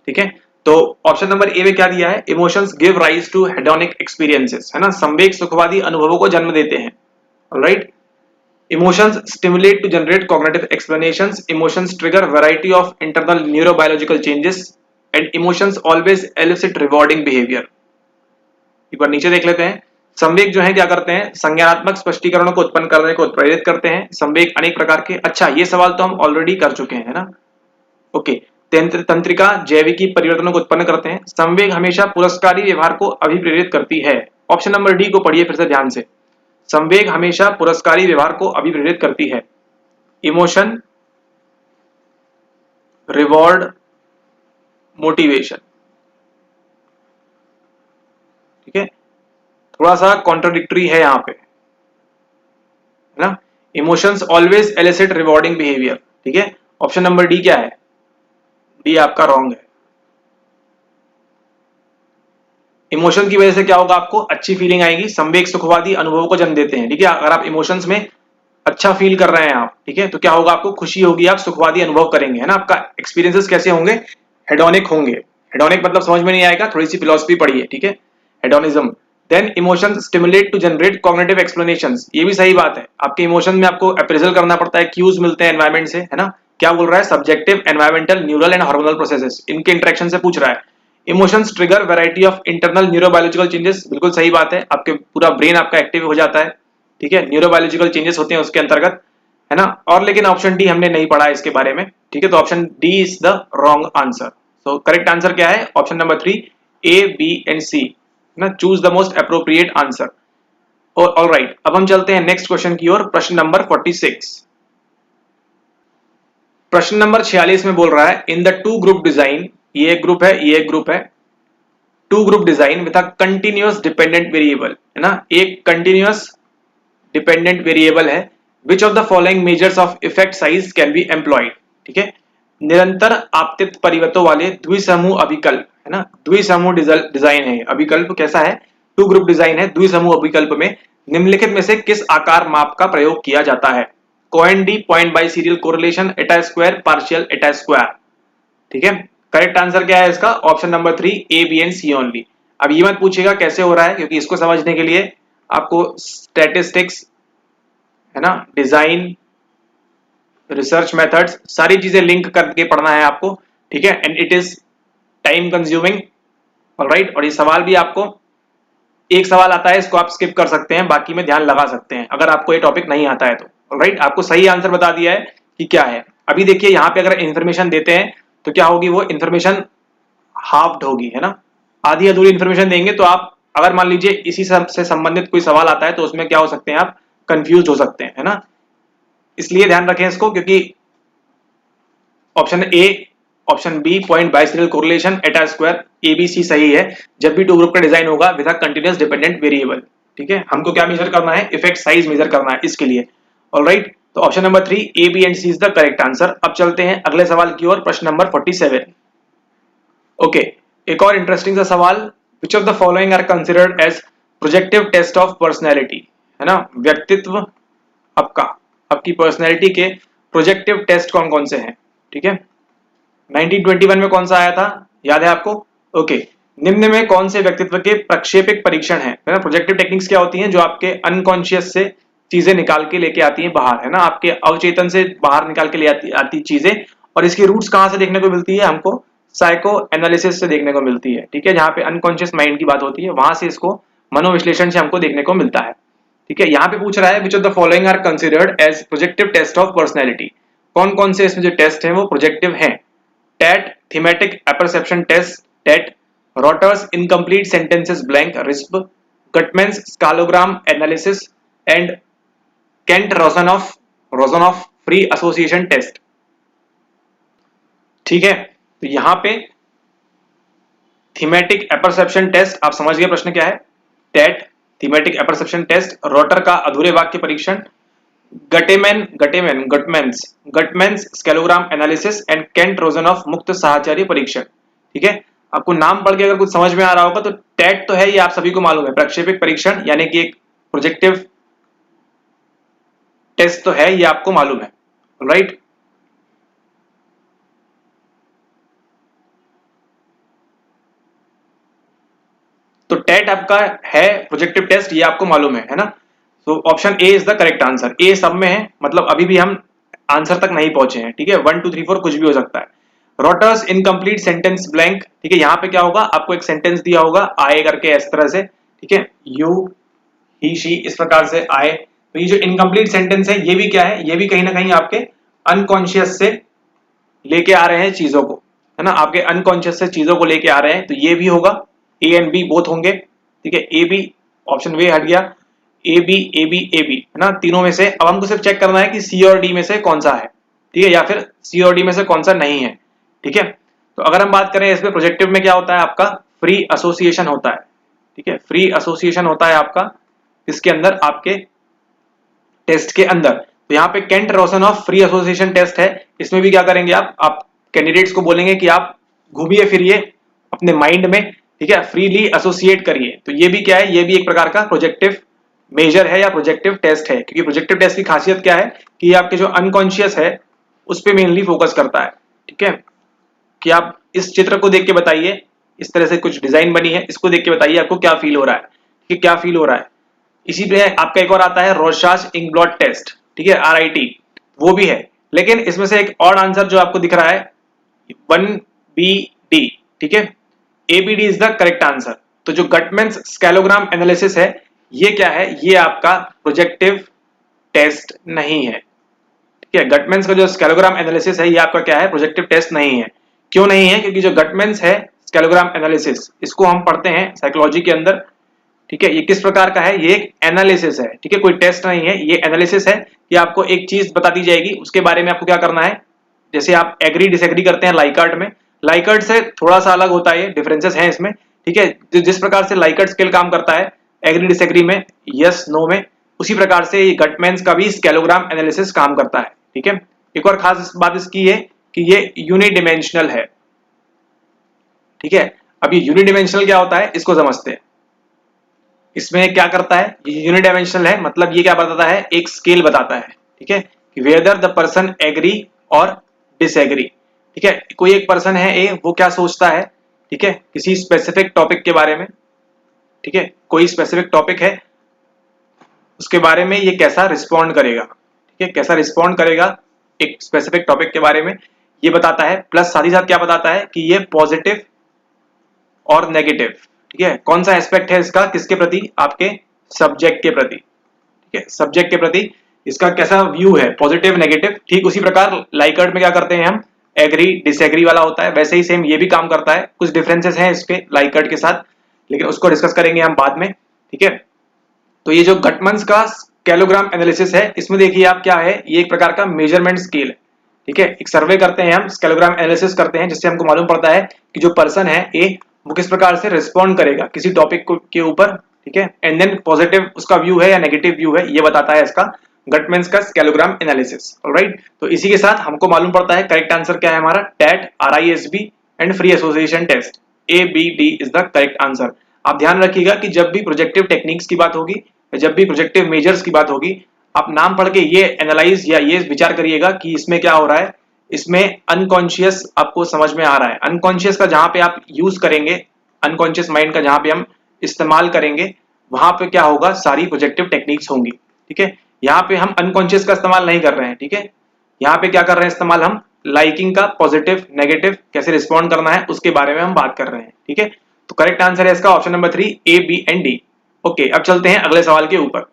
ठीक है, तो ऑप्शन नंबर ए में क्या दिया है, emotions give rise to hedonic experiences, है ना, संवेग सुखवादी अनुभवों को जन्म देते हैं। Alright, emotions stimulate to generate cognitive explanations, emotions trigger variety of internal neurobiological changes and emotions always elicit rewarding behavior। एक बार नीचे देख लेते हैं, संवेग जो है क्या करते हैं, संज्ञानात्मक स्पष्टीकरणों को उत्पन्न करने को प्रेरित करते हैं। संवेग अनेक प्रकार के, अच्छा ये सवाल तो हम ऑलरेडी कर चुके हैं, है ना। ओके, तंत्रिका जैविकी परिवर्तनों को उत्पन्न करते हैं। संवेग हमेशा पुरस्कारी व्यवहार को अभिप्रेरित करती है। ऑप्शन नंबर डी को पढ़िए फिर से ध्यान से, संवेग हमेशा पुरस्कारी व्यवहार को अभिप्रेरित करती है। Emotion, reward, motivation. ठीक है, थोड़ा सा कॉन्ट्राडिक्टरी है यहाँ पे, है ना। Emotions always elicit rewarding behaviour, ठीक है। ऑप्शन नंबर डी क्या है, डी आपका रॉन्ग है। इमोशन की वजह से क्या होगा, आपको अच्छी फीलिंग आएगी, संवेग सुखवादी अनुभवों को जन्म देते हैं, ठीक है। अगर आप इमोशंस में अच्छा फील कर रहे हैं आप, ठीक है, तो क्या होगा, आपको खुशी होगी, आप सुखवादी अनुभव करेंगे, है ना। आपका एक्सपीरियंसेस कैसे होंगे, हेडोनिक होंगे। हेडोनिक मतलब समझ में नहीं आएगा, थोड़ी सी फिलॉसफी पढ़िए, ठीक है, hedonism. Then emotions stimulate to generate cognitive explanations, ये भी सही बात है। आपके इमोशन में आपको अप्रेजल करना पड़ता है, क्यूज मिलते हैं एनवायरमेंट से, है ना। क्या बोल रहा है, subjective, environmental, neural and hormonal processes, इनके इंटरेक्शन से पूछ रहा है। Emotions trigger variety of internal neurobiological changes, बिल्कुल सही बात है, आपके पूरा ब्रेन आपका एक्टिव हो जाता है, ठीक है, न्यूरोबायोलॉजिकल चेंजेस होते हैं उसके अंतर्गत, है ना। और लेकिन ऑप्शन डी हमने नहीं पढ़ा इसके बारे में, ठीक है, तो option D is the wrong answer. So correct answer क्या है, option number 3, A, B and C, ना। Choose the most appropriate answer. और ऑलराइट, अब हम चलते हैं नेक्स्ट क्वेश्चन की ओर, प्रश्न नंबर 46। प्रश्न नंबर 46 में बोल रहा है, in the two group design, ये एक ग्रुप है, ये एक ग्रुप है, two group design with a continuous dependent variable, है ना। एक कंटिन्यूअस डिपेंडेंट वेरिएबल है, which of the following measures of effect size can be employed, ठीक है। निरंतर आपतित परिवर्तों वाले द्विसमूह अभिकल्प, है ना, द्विसमूह डिजाइन है। अभिकल्प कैसा है, टू ग्रुप डिजाइन है, द्विसमूह अभिकल्प में निम्नलिखित में से किस आकार माप का प्रयोग किया जाता है। Cohen d point biserial correlation, eta square, partial eta square, ठीक है। करेक्ट आंसर क्या है इसका, option number 3, A, B and C only. अब ये मत पूछेगा कैसे हो रहा है, क्योंकि इसको समझने के लिए आपको स्टैटिस्टिक्स, है ना, डिजाइन, रिसर्च मेथड्स, सारी चीजें लिंक करके पढ़ना है आपको, ठीक है। And it is time consuming, alright. और ये सवाल भी आपको, एक सवाल आता है, इसको आप स्किप कर सकते हैं, बाकी में ध्यान लगा सकते हैं अगर आपको ये टॉपिक नहीं आता है तो, ऑलराइट। आपको सही आंसर बता दिया है कि क्या है। अभी देखिए यहाँ पे अगर इंफॉर्मेशन देते हैं तो क्या होगी, वो इंफॉर्मेशन हाफ्ड होगी, है ना, आधी अधूरी इंफॉर्मेशन देंगे तो आप, अगर मान लीजिए इसी से संबंधित कोई सवाल आता है तो उसमें क्या हो सकते हैं, आप कंफ्यूज हो सकते हैं, है ना। इसलिए ध्यान रखें इसको, क्योंकि option A, option B point biserial correlation, eta square, A B C सही है जब भी टू ग्रुप का डिजाइन होगा with a continuous dependent variable, ठीक है। हमको क्या मेजर करना है, इफेक्ट साइज मेजर करना है इसके लिए, ऑलराइट। तो option number 3, A, B and C is the correct answer. अब चलते हैं अगले सवाल की ओर, प्रश्न नंबर 47। ओके, एक और इंटरेस्टिंग सा सवाल, which of the following are considered as projective test of personality, है ना, व्यक्तित्व आपकी पर्सनैलिटी के प्रोजेक्टिव टेस्ट कौन कौन से हैं, ठीक है। 1921 में कौन सा आया था, याद है आपको, ओके। निम्न में कौन से व्यक्तित्व के प्रक्षेपिक परीक्षण है ना। प्रोजेक्टिव टेक्निक्स क्या होती हैं, जो आपके अनकॉन्शियस से चीजें निकाल के लेके आती हैं बाहर, है ना, आपके अवचेतन से बाहर निकाल के ले आती चीजें। और इसकी रूट्स कहां से देखने को मिलती है, हमको साइको एनालिसिस से देखने को मिलती है, ठीक है। जहां पे अनकॉन्शियस माइंड की बात होती है, वहां से इसको मनोविश्लेषण से हमको देखने को मिलता है, ठीक है। यहाँ पे पूछ रहा है, which of the following are considered as projective test of personality, कौन कौन से इसमें जो टेस्ट हैं वो प्रोजेक्टिव हैं। TAT, thematic apperception test, TAT, Rotter's incomplete sentences blank, RISB, Guttman's scalogram analysis and Kent Rosanoff free association test, ठीक है। तो यहां पे थीमेटिक अपरसेप्शन टेस्ट, आप समझ गए प्रश्न क्या है, TET, thematic apperception test, rotor का अधूरे वाक्य परीक्षण, गटमैन्स स्केलोग्राम एनालिसिस एंड केंट रोजनॉफ मुक्त साहचर्य परीक्षण, ठीक है। आपको नाम पढ़ के अगर कुछ समझ में आ रहा होगा तो टेट तो है, ये आप सभी को मालूम है, प्रक्षेपिक परीक्षण, यानी कि एक प्रोजेक्टिव टेस्ट तो है, ये आपको मालूम है, राइट। तो टेट आपका है प्रोजेक्टिव टेस्ट, ये आपको मालूम है ना। तो option A is the correct answer, A सब में है, मतलब अभी भी हम आंसर तक नहीं पहुंचे हैं, ठीक है। 1 2 3 4 कुछ भी हो सकता है। रोटर्स इनकम्प्लीट सेंटेंस ब्लैंक, ठीक है, यहाँ पे क्या होगा, आपको एक सेंटेंस दिया होगा आए करके इस तरह से, ठीक है, यू, ही, शी, इस प्रकार से आए। तो ये जो इनकम्प्लीट सेंटेंस है, ये भी क्या है, ये भी कहीं ना कहीं आपके अनकॉन्शियस से लेके आ रहे हैं चीजों को, है ना, आपके अनकॉन्शियस से चीजों को लेके आ रहे हैं, तो ये भी होगा, ए एंड बी बोथ होंगे, ठीक है। ए बी ऑप्शन वे हट गया, A B A B A B, है ना, तीनों में से। अब हमको सिर्फ चेक करना है कि सी और डी में से कौन सा है, ठीक है, या फिर सी और डी में से कौन सा नहीं है, ठीक है। तो अगर हम बात करें इसमें प्रोजेक्टिव में क्या होता है, आपका फ्री एसोसिएशन होता है, ठीक है, फ्री एसोसिएशन होता है आपका इसके अंदर, आपके टेस्ट के अंदर। तो यहाँ पे Kent Rosanoff of free association test है। इसमें भी क्या करेंगे आप कैंडिडेट्स को बोलेंगे कि आप घूमिए फिरिए अपने माइंड में, ठीक है, फ्रीली एसोसिएट करिए। तो ये भी क्या है, ये भी एक प्रकार का प्रोजेक्टिव मेजर है या प्रोजेक्टिव टेस्ट है, क्योंकि प्रोजेक्टिव टेस्ट की खासियत क्या है कि ये आपके जो अनकॉन्शियस है उस पर मेनली फोकस करता है। ठीक है, कि आप इस चित्र को देख के बताइए, इस तरह से कुछ डिजाइन बनी है, इसको देख के बताइए आपको क्या फील हो रहा है, कि क्या फील हो रहा है। इसी पे आपका एक और आता है रोशास इंकब्लॉट टेस्ट, ठीक है, RIT, वो भी है। लेकिन इसमें से एक और आंसर जो आपको दिख रहा है 1BD, ठीक है, ABD is the correct answer. तो जो गटमैन्स स्केलोग्राम एनालिसिस है ये क्या है, ये आपका प्रोजेक्टिव टेस्ट नहीं है। ठीक है, गटमैन्स का जो स्केलोग्राम एनालिसिस है ये आपका क्या है, प्रोजेक्टिव टेस्ट नहीं है। क्यों नहीं है, क्योंकि जो गटमैन्स है स्केलोग्राम एनालिसिस, इसको हम पढ़ते हैं साइकोलॉजी के अंदर। ठीक है, ये किस प्रकार का है, ये एक एनालिसिस है। ठीक है, कोई टेस्ट नहीं है, ये एनालिसिस है कि आपको एक चीज बता दी जाएगी, उसके बारे में आपको क्या करना है। जैसे आप एग्री डिसएग्री करते हैं लाइकर्ट में, लाइकर्ट से थोड़ा सा अलग होता है, डिफरेंसेस हैं इसमें। ठीक है, जिस प्रकार से लाइकर्ट स्केल काम करता है एग्री डिसएग्री में, यस नो में, उसी प्रकार से गटमैन्स का भी स्केलोग्राम एनालिसिस काम करता है। ठीक है, एक और खास बात इसकी है कि ये यूनिडिमेंशनल है। ठीक है, अब ये यूनिडिमेंशनल क्या होता है इसको समझते हैं। इसमें क्या करता है, ये यूनिडायमेंशनल है, मतलब ये क्या बताता है, एक स्केल बताता है। ठीक है, कि वेदर द पर्सन एग्री और डिसएग्री। ठीक है, कोई एक पर्सन है ए, वो क्या सोचता है, ठीक है, किसी स्पेसिफिक टॉपिक के बारे में। ठीक है, कोई स्पेसिफिक टॉपिक है, उसके बारे में ये कैसा रिस्पॉन्ड करेगा। ठीक है, कैसा रिस्पॉन्ड करेगा एक स्पेसिफिक टॉपिक के बारे में ये बताता है। प्लस साथ ही साथ क्या बताता है कि ये पॉजिटिव और नेगेटिव, ठीक है, कौन सा एस्पेक्ट है इसका, किसके प्रति, आपके सब्जेक्ट के प्रति। ठीक है, सब्जेक्ट के प्रति इसका कैसा व्यू है, पॉजिटिव नेगेटिव। ठीक उसी प्रकार लाइकर्ट में क्या करते हैं हम, एग्री डिसएग्री वाला होता है, वैसे ही सेम ये भी काम करता है। कुछ डिफरेंसेस हैं इसके लाइकर्ट के साथ, लेकिन उसको डिस्कस करेंगे हम बाद में। ठीक है, तो ये जो गटमन्स का स्केलोग्राम एनालिसिस है, इसमें देखिए आप क्या है, ये एक प्रकार का मेजरमेंट स्केल है। ठीक है, एक सर्वे करते हैं हम, स्केलोग्राम एनालिसिस करते हैं, जिससे हमको मालूम पड़ता है कि जो पर्सन है ए, वो किस प्रकार से रिस्पॉन्ड करेगा किसी टॉपिक के ऊपर। ठीक है, एंड देन पॉजिटिव उसका व्यू है या नेगेटिव व्यू है, ये बताता है इसका गटमैन्स का स्केलोग्राम एनालिसिस। ऑलराइट, तो इसी के साथ हमको मालूम पड़ता है करेक्ट आंसर क्या है हमारा, TAT, RISB and free association test, ABD is the correct answer. आप ध्यान रखिएगा कि जब भी प्रोजेक्टिव टेक्निक्स की बात होगी, जब भी प्रोजेक्टिव मेजर्स की बात होगी, आप नाम पढ़ के ये एनालाइज या ये विचार करिएगा कि इसमें क्या हो रहा है, इसमें अनकॉन्शियस आपको समझ में आ रहा है। अनकॉन्शियस का जहां पे आप यूज करेंगे, अनकॉन्शियस माइंड का जहां पे हम इस्तेमाल करेंगे, वहां पे क्या होगा, सारी प्रोजेक्टिव टेक्निक्स होंगी। ठीक है, यहाँ पे हम अनकॉन्शियस का इस्तेमाल नहीं कर रहे हैं। ठीक है, यहाँ पे क्या कर रहे हैं इस्तेमाल, हम लाइकिंग का पॉजिटिव नेगेटिव कैसे रिस्पॉन्ड करना है उसके बारे में हम बात कर रहे हैं। ठीक है, तो करेक्ट आंसर है इसका option number 3, A, B and D। Okay, अब चलते हैं अगले सवाल के ऊपर।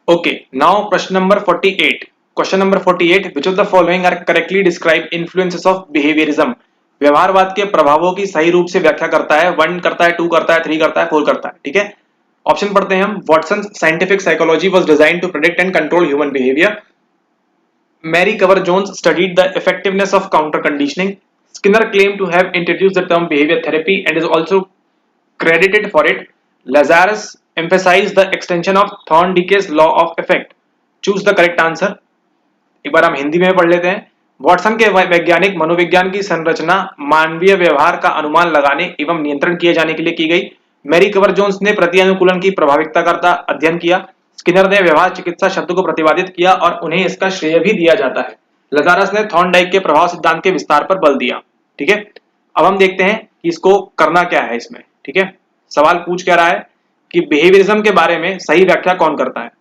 ओके, नाउ प्रश्न number 48। Question number 48, which of the following are correctly describe influences of behaviourism. व्यवहारवाद के प्रभावों की सही रूप से व्याख्या करता है। 1 करता है, 2 करता है, 3 करता है, 4 करता है। ठीक है, ऑप्शन पढ़ते हैं हम। Watson scientific psychology was designed to predict and control human behaviour. Mary Cover Jones studied the effectiveness of counter conditioning. Skinner claim to have introduced the term behaviour therapy and is also credited for it. Lazarus emphasized the extension of Thorndike's law of effect. Choose the correct answer. एक बार हम हिंदी में पढ़ लेते हैं। वॉटसन के वैज्ञानिक मनोविज्ञान की संरचना मानवीय व्यवहार का अनुमान लगाने एवं नियंत्रण किए जाने के लिए की गई। मैरी कवर जोन्स ने प्रति-अनुकूलन की प्रभाविकता का अध्ययन किया। स्किनर ने व्यवहार चिकित्सा शब्द को प्रतिपादित किया और उन्हें इसका श्रेय भी दिया जाता है। लजारस ने थॉर्नडाइक के प्रभाव सिद्धांत के विस्तार पर बल दिया। ठीक है, अब हम देखते हैं कि इसको करना क्या है इसमें। ठीक है, सवाल पूछ क्या रहा है कि बिहेवियरिज्म के बारे में सही व्याख्या कौन करता है।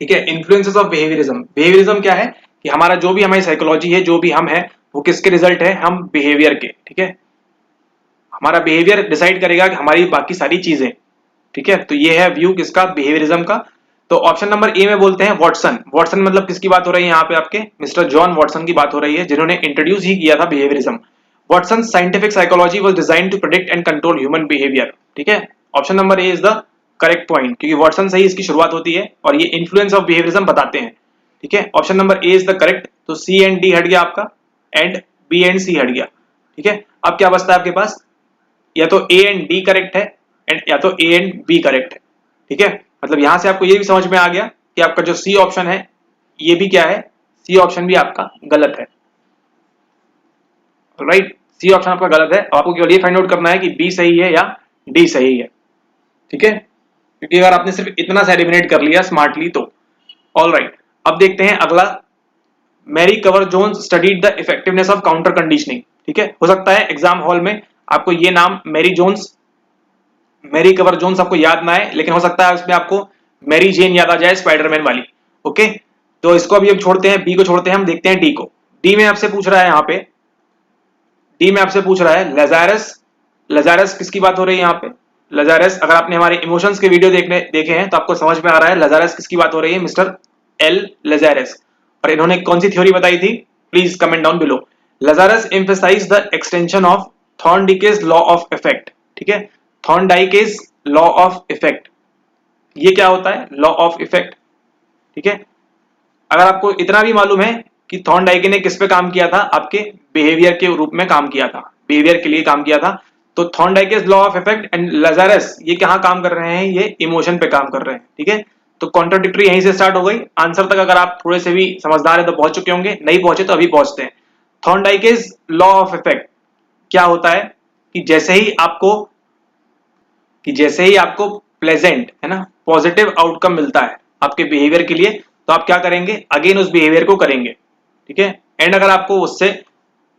ठीक है, इन्फ्लुएंसेस ऑफ बिहेवियरिज्म। बिहेवियरिज्म क्या है कि हमारा जो भी हमारी साइकोलॉजी है, जो भी हम है, वो किसके रिजल्ट है, हम बिहेवियर के। ठीक है, हमारा बिहेवियर डिसाइड करेगा कि हमारी बाकी सारी चीजें। ठीक है, तो ये है व्यू किसका, बिहेवियरिज्म का। तो ऑप्शन नंबर ए में बोलते हैं वॉटसन। वॉटसन मतलब किसकी बात हो रही है यहाँ पे, आपके मिस्टर जॉन वॉटसन की बात हो रही है, जिन्होंने इंट्रोड्यूस ही किया था behaviourism. Watson's scientific psychology was designed to predict and control human behavior. ठीक है, option number A is the correct point, क्योंकि वॉटसन से ही इसकी शुरुआत होती है और ये इन्फ्लुएंस ऑफ बिहेवियरिज्म बताते हैं। ठीक है, option number A is the correct. तो सी एंड डी हट गया आपका, एंड बी एंड सी हट गया। ठीक है, अब क्या बचता है आपके पास, या तो ए एंड डी करेक्ट है एंड या तो ए एंड बी करेक्ट है। ठीक है, मतलब यहां से आपको ये भी समझ में आ गया कि आपका जो सी ऑप्शन है ये भी क्या है, सी ऑप्शन भी आपका गलत है। राइट, सी ऑप्शन आपका गलत है। आपको केवल ये फाइंड आउट करना है कि बी सही है या डी सही है। ठीक है, क्योंकि अगर आपने सिर्फ इतना सा एलिमिनेट कर लिया स्मार्टली तो। ऑल राइट, अब देखते हैं अगला। Mary Cover Jones studied the effectiveness of counter conditioning. ठीक है, हो सकता है एग्जाम हॉल में आपको ये नाम मैरी कवर जोन्स आपको याद ना आए, लेकिन हो सकता है उसमें आपको मैरी जेन याद आ जाए, स्पाइडरमैन वाली। ओके, तो इसको अभी हम छोड़ते हैं, बी को छोड़ते हैं, हम देखते हैं डी को। डी में आपसे पूछ रहा है यहाँ पे, डी में आपसे पूछ रहा है लजारस। लजारस किसकी बात हो रही है यहाँ पे? लजारस, अगर आपने हमारे इमोशंस के वीडियो देखे हैं तो आपको समझ में आ रहा है लजारस किसकी बात हो रही है, मिस्टर एल लजारस। और इन्होंने कौन सी थ्योरी बताई थी? Please comment down below. Lazarus emphasise the extension of Thorndike's law of effect. ठीक है, थॉर्नडाइके's लॉ ऑफ इफेक्ट, ये क्या होता है? Law of effect. ठीक है, अगर आपको इतना भी मालूम है कि थॉर्नडाइके ने किस पे काम किया था, आपके बिहेवियर के रूप में काम किया था, बिहेवियर के लिए काम किया था, तो Thorndike's law of effect and Lazarus ये कहां काम कर रहे हैं? ये इमोशन पे काम कर रहे हैं। ठीक है, तो कॉन्ट्राडिक्टरी यहीं से स्टार्ट हो गई। आंसर तक अगर आप थोड़े से भी समझदार है तो पहुंच चुके होंगे, नहीं पहुंचे तो अभी पहुंचते हैं। थॉर्नडाइके's लॉ ऑफ इफेक्ट क्या होता है कि जैसे ही आपको प्लेजेंट है ना, पॉजिटिव आउटकम मिलता है आपके बिहेवियर के लिए, तो आप क्या करेंगे? अगेन उस बिहेवियर को करेंगे। ठीक है, एंड अगर आपको उससे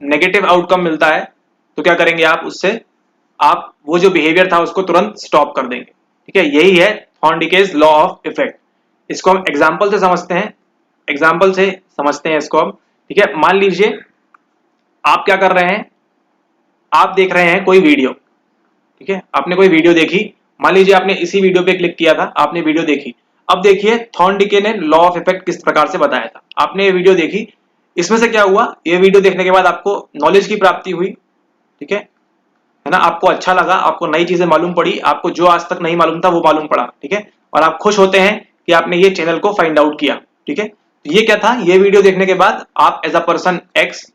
नेगेटिव आउटकम मिलता है तो क्या करेंगे? आप वो जो बिहेवियर था उसको तुरंत स्टॉप कर देंगे। ठीक है, यही है थॉर्नडाइके's लॉ ऑफ इफेक्ट। इसको हम एग्जाम्पल से समझते हैं इसको हम। ठीक है, मान लीजिए आप क्या कर रहे हैं, आप देख रहे हैं कोई वीडियो। ठीक है, आपने कोई वीडियो देखी, मान लीजिए आपने इसी वीडियो पे क्लिक किया था, आपने वीडियो देखी। अब देखिए थॉर्नडाइके ने लॉ ऑफ इफेक्ट किस प्रकार से बताया था। आपने ये वीडियो देखी, इसमें से क्या हुआ? ये वीडियो देखने के बाद आपको नॉलेज की प्राप्ति हुई। ठीक है ना, आपको अच्छा लगा, आपको नई चीजें मालूम पड़ी, आपको जो आज तक नहीं मालूम था वो मालूम पड़ा। ठीक है, और आप खुश होते हैं कि आपने ये चैनल को फाइंड आउट किया। ठीक है, तो ये क्या था? ये वीडियो देखने के बाद आप एज अ पर्सन एक्स,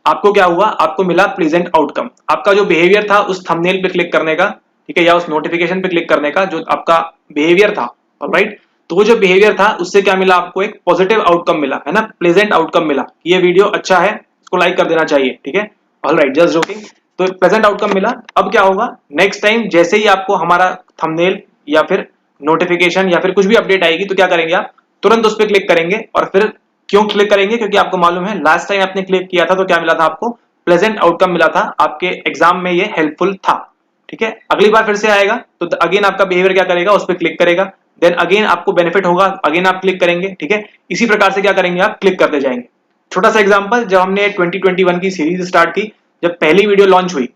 आपको क्या हुआ? आपको मिला प्लेजेंट आउटकम। आपका जो बिहेवियर था उस थंबनेल पे क्लिक करने का, ठीक है, या उस नोटिफिकेशन पे क्लिक करने का जो आपका बिहेवियर था, राइट, तो वो जो बिहेवियर था उससे क्या मिला? आपको एक पॉजिटिव आउटकम मिला, है ना, प्लेजेंट आउटकम मिला। ये वीडियो अच्छा है, इसको लाइक कर देना चाहिए। ठीक है, ऑलराइट, जस्ट जोकिंग। तो प्लेजेंट आउटकम मिला। अब क्या होगा? नेक्स्ट टाइम जैसे ही आपको हमारा थंबनेल या फिर नोटिफिकेशन या फिर कुछ भी अपडेट आएगी तो क्या करेंगे? आप तुरंत उस पर क्लिक करेंगे। और फिर क्यों क्लिक करेंगे? क्योंकि आपको मालूम है लास्ट टाइम आपने क्लिक किया था तो क्या मिला था? आपको प्लेजेंट आउटकम मिला था, आपके एग्जाम में ये हेल्पफुल था। ठीक है, अगली बार फिर से आएगा तो अगेन आपका बिहेवियर क्या करेगा? उस पर क्लिक करेगा, देन अगेन आपको बेनिफिट होगा, अगेन आप क्लिक करेंगे। ठीक है, इसी प्रकार से क्या करेंगे? आप क्लिक करते जाएंगे। छोटा सा एग्जांपल, जब हमने 2021 की सीरीज स्टार्ट की, जब पहली वीडियो लॉन्च हुई,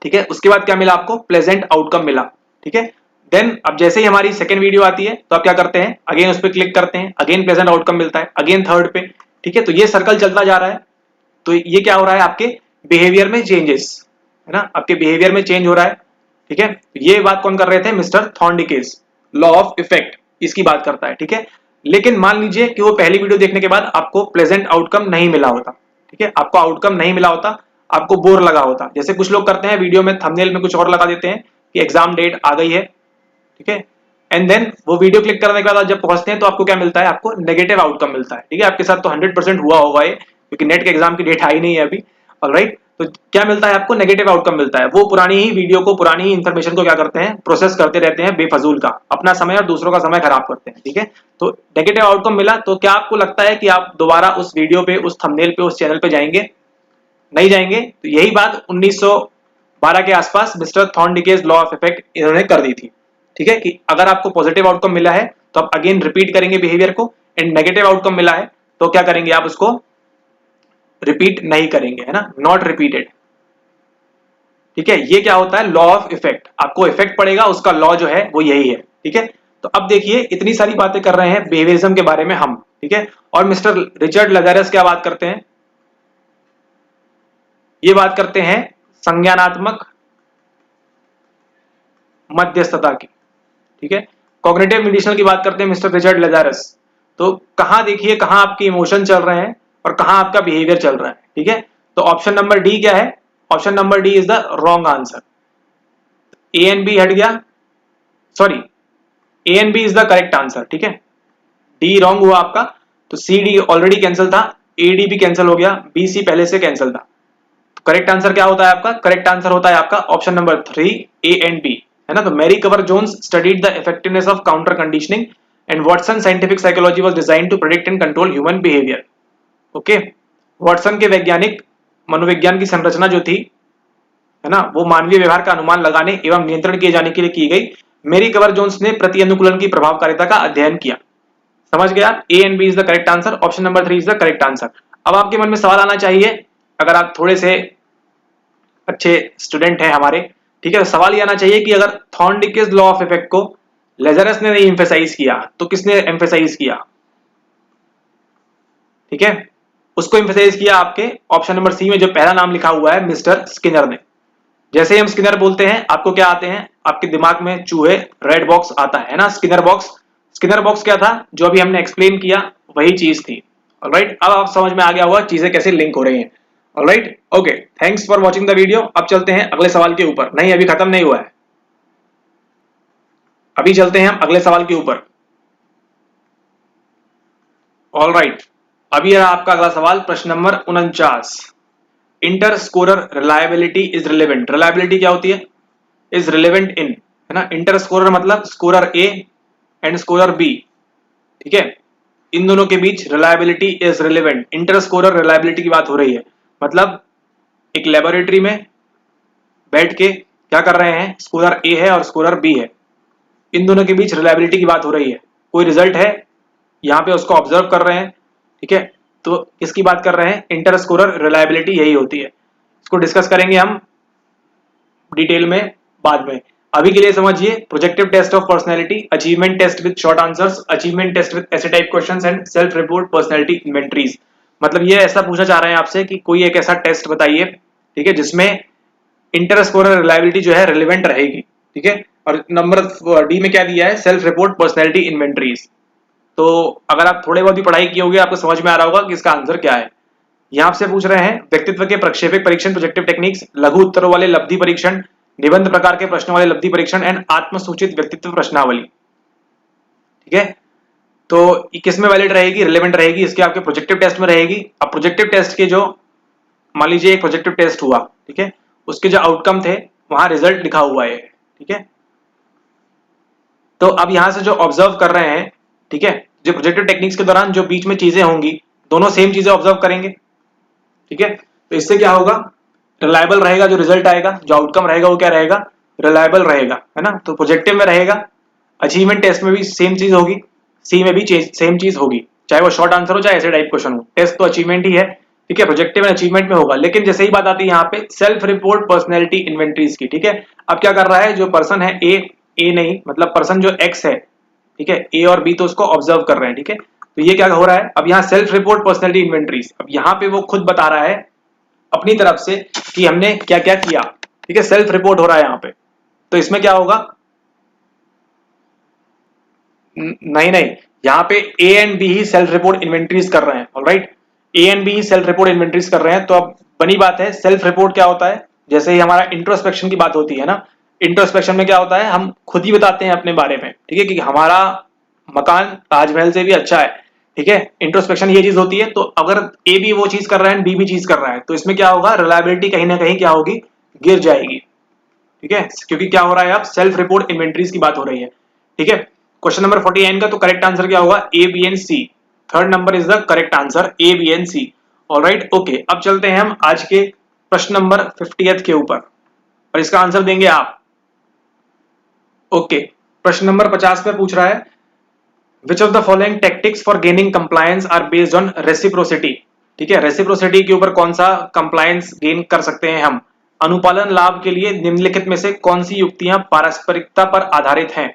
ठीक है, उसके बाद क्या मिला? आपको प्लेजेंट आउटकम मिला। ठीक है, देन अब जैसे ही हमारी सेकंड वीडियो आती है तो आप क्या करते हैं? अगेन उस पर क्लिक करते हैं, अगेन प्लेजेंट आउटकम मिलता है, अगेन थर्ड पे। ठीक है, तो ये सर्कल चलता जा रहा है। तो ये क्या हो रहा है? आपके बिहेवियर में चेंजेस, है ना, आपके बिहेवियर में चेंज हो रहा है। ठीक है, तो ये बात कौन कर रहे थे? मिस्टर थॉर्नडाइके's लॉ ऑफ इफेक्ट इसकी बात करता है। ठीक है, लेकिन मान लीजिए कि वो पहली वीडियो देखने के बाद आपको प्लेजेंट आउटकम नहीं मिला होता। ठीक है, आपको आउटकम नहीं मिला होता, आपको बोर लगा होता। जैसे कुछ लोग करते हैं, वीडियो में थंबनेल में कुछ और लगा देते हैं कि एग्जाम डेट आ गई है। ठीक है, एंड देन वो वीडियो क्लिक करने के बाद जब पहुंचते हैं तो आपको क्या मिलता है? आपको नेगेटिव आउटकम मिलता है। ठीक है, आपके साथ तो 100% हुआ होगा ये, क्योंकि नेट के एग्जाम की डेट आई नहीं है अभी। ऑलराइट, तो क्या मिलता है? आपको नेगेटिव आउटकम मिलता है। वो पुरानी ही वीडियो को, पुरानी ही इंफॉर्मेशन को क्या करते हैं? प्रोसेस करते रहते हैं बेफजूल का, अपना समय और दूसरों का समय खराब करते हैं। ठीक है, तो नेगेटिव आउटकम मिला, तो क्या आपको लगता है कि आप दोबारा उस वीडियो पे, उस थंबनेल पे, उस चैनल पे जाएंगे? नहीं जाएंगे। तो यही बात 1912 के आसपास मिस्टर थॉर्नडाइके's लॉ ऑफ इफेक्ट इन्होंने कर दी थी। ठीक है, कि अगर आपको पॉजिटिव आउटकम मिला है तो आप अगेन रिपीट करेंगे बिहेवियर को, एंड नेगेटिव आउटकम मिला है तो क्या करेंगे? आप उसको रिपीट नहीं करेंगे, है ना, नॉट रिपीटेड। ठीक है, ये क्या होता है? Law of effect. आपको इफेक्ट पड़ेगा, उसका लॉ जो है वो यही है। ठीक है, तो अब देखिए इतनी सारी बातें कर रहे हैं बिहेवियरिज्म के बारे में हम। ठीक है, और मिस्टर रिचर्ड लजारस क्या बात करते हैं? ये बात करते हैं संज्ञानात्मक मध्यस्थता की। ठीक है, कॉग्निटिव कंडीशनल की बात करते हैं मिस्टर रिचर्ड लजारस। तो कहां देखिए, कहां आपके इमोशन चल रहे हैं और कहां आपका बिहेवियर चल रहा है। ठीक है, तो ऑप्शन नंबर डी क्या है? Option number D is the wrong answer. A and B हट गया, sorry A and B is the correct answer, ठीक है, डी रॉन्ग हुआ आपका, तो सी डी ऑलरेडी कैंसिल था, ए डी भी कैंसिल हो गया, बी सी पहले से कैंसिल था। तो करेक्ट आंसर क्या होता है आपका? करेक्ट आंसर होता है आपका option number 3 A and B, है ना। तो Mary Cover Jones studied the effectiveness of counter conditioning and Watson scientific psychology was designed to predict and control human behaviour. Okay, Watson के वैज्ञानिक मनोविज्ञान की संरचना जो थी, है ना, वो मानवीय व्यवहार का अनुमान लगाने एवं नियंत्रण किए जाने के लिए की गई। मैरी कवर जोन्स ने प्रति अनुकूलन की प्रभावकारिता का अध्ययन किया। समझ गया? A and B is the correct answer, option number 3 is the correct answer. अब आपके मन में सवाल आना चाहिए, अगर आप थोड़े से अच्छे स्टूडेंट हैं हमारे, ठीक है, तो सवाल ये आना चाहिए कि अगर थॉर्नडिकेज लॉ ऑफ इफेक्ट को लेजरस ने नहीं एम्फेसाइज किया तो किसने एम्फेसाइज किया? ठीक है, उसको एम्फेसाइज किया आपके ऑप्शन नंबर सी में जो पहला नाम लिखा हुआ है, मिस्टर स्किनर ने। जैसे ही हम स्किनर बोलते हैं, आपको क्या आते हैं? आपके दिमाग में चूहे, रेड बॉक्स आता है ना, स्किनर बॉक्स। स्किनर बॉक्स क्या था? जो अभी हमने एक्सप्लेन किया वही चीज थी। ऑलराइट, अब आप समझ में आ गया होगा चीजें कैसे लिंक हो रही हैं। Alright, okay, thanks for watching the video. अब चलते हैं अगले सवाल के ऊपर। नहीं, अभी खत्म नहीं हुआ है, अभी चलते हैं हम अगले सवाल के ऊपर। ऑलराइट, अभी है आपका अगला सवाल, प्रश्न number 49। Inter scorer reliability is relevant. Reliability क्या होती है? इज रिलेवेंट इन, है ना। इंटर स्कोरर मतलब scorer A and scorer B, ठीक है, इन दोनों के बीच reliability is relevant. Inter scorer reliability की बात हो रही है, मतलब एक लेबोरेटरी में बैठ के क्या कर रहे हैं, स्कोरर ए है और स्कोरर बी है, इन दोनों के बीच रिलायबिलिटी की बात हो रही है। कोई रिजल्ट है, यहाँ पे उसको ऑब्जर्व कर रहे हैं, ठीक है, तो किसकी बात कर रहे हैं? इंटर स्कोरर रिलायबिलिटी यही होती है। इसको डिस्कस करेंगे हम डिटेल में बाद में। अभी के लिए समझिए, projective test of personality, achievement test with short answers, achievement test with ऐसे type questions and self report personality inventories. मतलब ये ऐसा पूछना चाह रहे हैं आपसे कि कोई एक ऐसा टेस्ट बताइए, ठीक है, जिसमें इंटर स्कोरर रिलायबिलिटी जो है रिलेवेंट रहेगी, ठीक है। और नंबर डी में क्या दिया है? Self report personality inventories. तो अगर आप थोड़े बहुत भी पढ़ाई किए होंगे, आपको समझ में आ रहा होगा कि इसका आंसर क्या है। यहाँ से पूछ रहे हैं व्यक्तित्व के प्रक्षेपिक परीक्षण, प्रोजेक्टिव टेक्निक्स, लघु उत्तरों वाले लब्धि परीक्षण, निबंध प्रकार के प्रश्नों वाले लब्धि परीक्षण एंड आत्मसूचित व्यक्तित्व प्रश्नावली, ठीक है। तो ये किस में वैलिड रहेगी, रिलेवेंट रहेगी? इसके आपके प्रोजेक्टिव टेस्ट में रहेगी। अब प्रोजेक्टिव टेस्ट के जो, मान लीजिए एक प्रोजेक्टिव टेस्ट हुआ, ठीक है, उसके जो आउटकम थे वहां रिजल्ट लिखा हुआ है, ठीक है। तो अब यहां से जो ऑब्जर्व कर रहे हैं, ठीक है, जो प्रोजेक्टिव टेक्निक्स के दौरान जो बीच में चीजें होंगी, दोनों सेम चीजें ऑब्जर्व करेंगे, ठीक है। तो इससे क्या होगा? रिलायबल रहेगा, जो रिजल्ट आएगा, जो आउटकम रहेगा वो क्या रहेगा? रिलायबल रहेगा, है ना। तो प्रोजेक्टिव में रहेगा, अचीवमेंट टेस्ट में भी सेम चीज होगी, सी में भी सेम चीज होगी, चाहे वो शॉर्ट आंसर हो चाहे ऐसे टाइप क्वेश्चन हो। टेस्ट तो अचीवमेंट ही है, ठीक है, प्रोजेक्टिव एंड अचीवमेंट में होगा। लेकिन जैसे ही बात आती है यहाँ पे सेल्फ रिपोर्ट पर्सनैलिटी इन्वेंटरीज की, ठीक है। अब क्या कर रहा है, जो पर्सन है ए नहीं, मतलब पर्सन जो एक्स है, ठीक है, ए और बी, तो उसको ऑब्जर्व कर रहे हैं, ठीक है। तो ये क्या हो रहा है, अब यहाँ सेल्फ रिपोर्ट पर्सनैलिटी इन्वेंटरीज, अब यहाँ पे वो खुद बता रहा है अपनी तरफ से कि हमने क्या क्या किया, ठीक है, सेल्फ रिपोर्ट हो रहा है यहाँ पे। तो इसमें क्या होगा? नहीं, यहाँ पे ए एंड बी ही सेल्फ रिपोर्ट इन्वेंटरीज कर रहे हैं। ऑलराइट, ए एंड बी ही सेल्फ रिपोर्ट इन्वेंटरीज कर रहे हैं। तो अब बनी बात है, सेल्फ रिपोर्ट क्या होता है? जैसे ही हमारा इंट्रोस्पेक्शन की बात होती है ना, इंट्रोस्पेक्शन में क्या होता है, हम खुद ही बताते हैं अपने बारे में, ठीक है, कि हमारा मकान ताजमहल से भी अच्छा है, ठीक है। इंट्रोस्पेक्शन ये चीज होती है। तो अगर ए भी वो चीज कर रहा है, बी भी चीज कर रहा है, तो इसमें क्या होगा? रिलायबिलिटी कहीं ना कहीं क्या होगी? गिर जाएगी, ठीक है, क्योंकि क्या हो रहा है, अब सेल्फ रिपोर्ट इन्वेंटरीज की बात हो रही है, ठीक है। क्वेश्चन नंबर 49 का तो करेक्ट आंसर क्या होगा? A B and C. Third number is the correct answer, A B and C. Alright, okay, अब चलते हैं हम आज के प्रश्न नंबर 50th के ऊपर और इसका आंसर देंगे आप। ओके, प्रश्न नंबर 50 पे पूछ रहा है which of the following tactics for gaining compliance are based on reciprocity, ठीक है। रेसिप्रोसिटी के ऊपर कौन सा कंप्लायंस गेन कर सकते हैं हम? अनुपालन लाभ के लिए निम्नलिखित में से कौन सी युक्तियां पारस्परिकता पर आधारित हैं,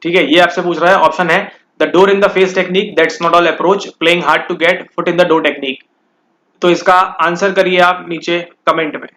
ठीक है, ये आपसे पूछ रहा है। ऑप्शन है the door in the face technique, that's not all approach, playing hard to get, foot in the door technique. तो इसका आंसर करिए आप नीचे कमेंट में,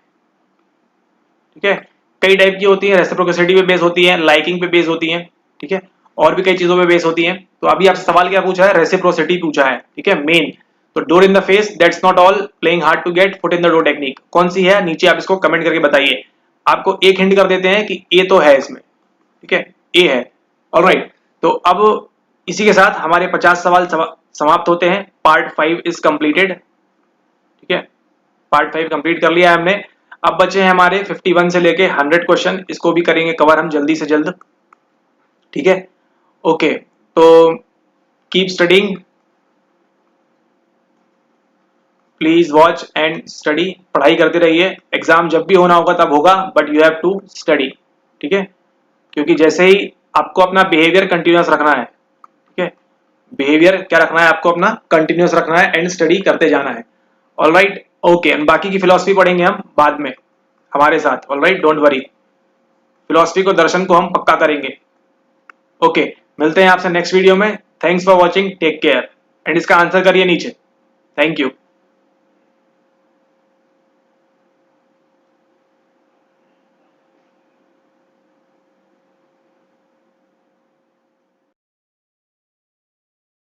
ठीक है। कई टाइप की होती है, रेसिप्रोसिटी पे बेस होती है, लाइकिंग पे बेस होती है, ठीक है, और भी कई चीजों पे बेस होती है। तो अभी आपसे सवाल क्या पूछा है? रेसिप्रोसिटी पूछा है, ठीक है, मेन। तो door in the face, that's not all, playing hard to get, foot in the door technique कौन सी है? नीचे आप इसको कमेंट करके बताइए। आपको एक हिंट कर देते हैं कि ए तो है इसमें, ठीक है, ए है। ऑलराइट, तो अब इसी के साथ हमारे 50 सवाल समाप्त होते हैं। पार्ट 5 इज कंप्लीटेड, ठीक है, पार्ट 5 कंप्लीट कर लिया है हमने। अब बचे हैं हमारे 51 से लेके 100 क्वेश्चन, इसको भी करेंगे कवर हम जल्दी से जल्द, ठीक है। ओके, तो keep studying, please watch and study, पढ़ाई करते रहिए। एग्जाम जब भी होना होगा तब होगा, but you have to study, ठीक है, क्योंकि जैसे ही आपको अपना बिहेवियर कंटिन्यूअस रखना है, ठीक है, बिहेवियर क्या रखना है आपको, अपना कंटिन्यूअस रखना है एंड स्टडी करते जाना है। ऑलराइट, ओके, बाकी की फिलॉसफी पढ़ेंगे हम बाद में हमारे साथ। ऑलराइट, डोंट वरी, फिलॉसफी को, दर्शन को हम पक्का करेंगे। ओके, मिलते हैं आपसे नेक्स्ट वीडियो में। Thanks for watching, take care, and इसका आंसर करिए नीचे। Thank you.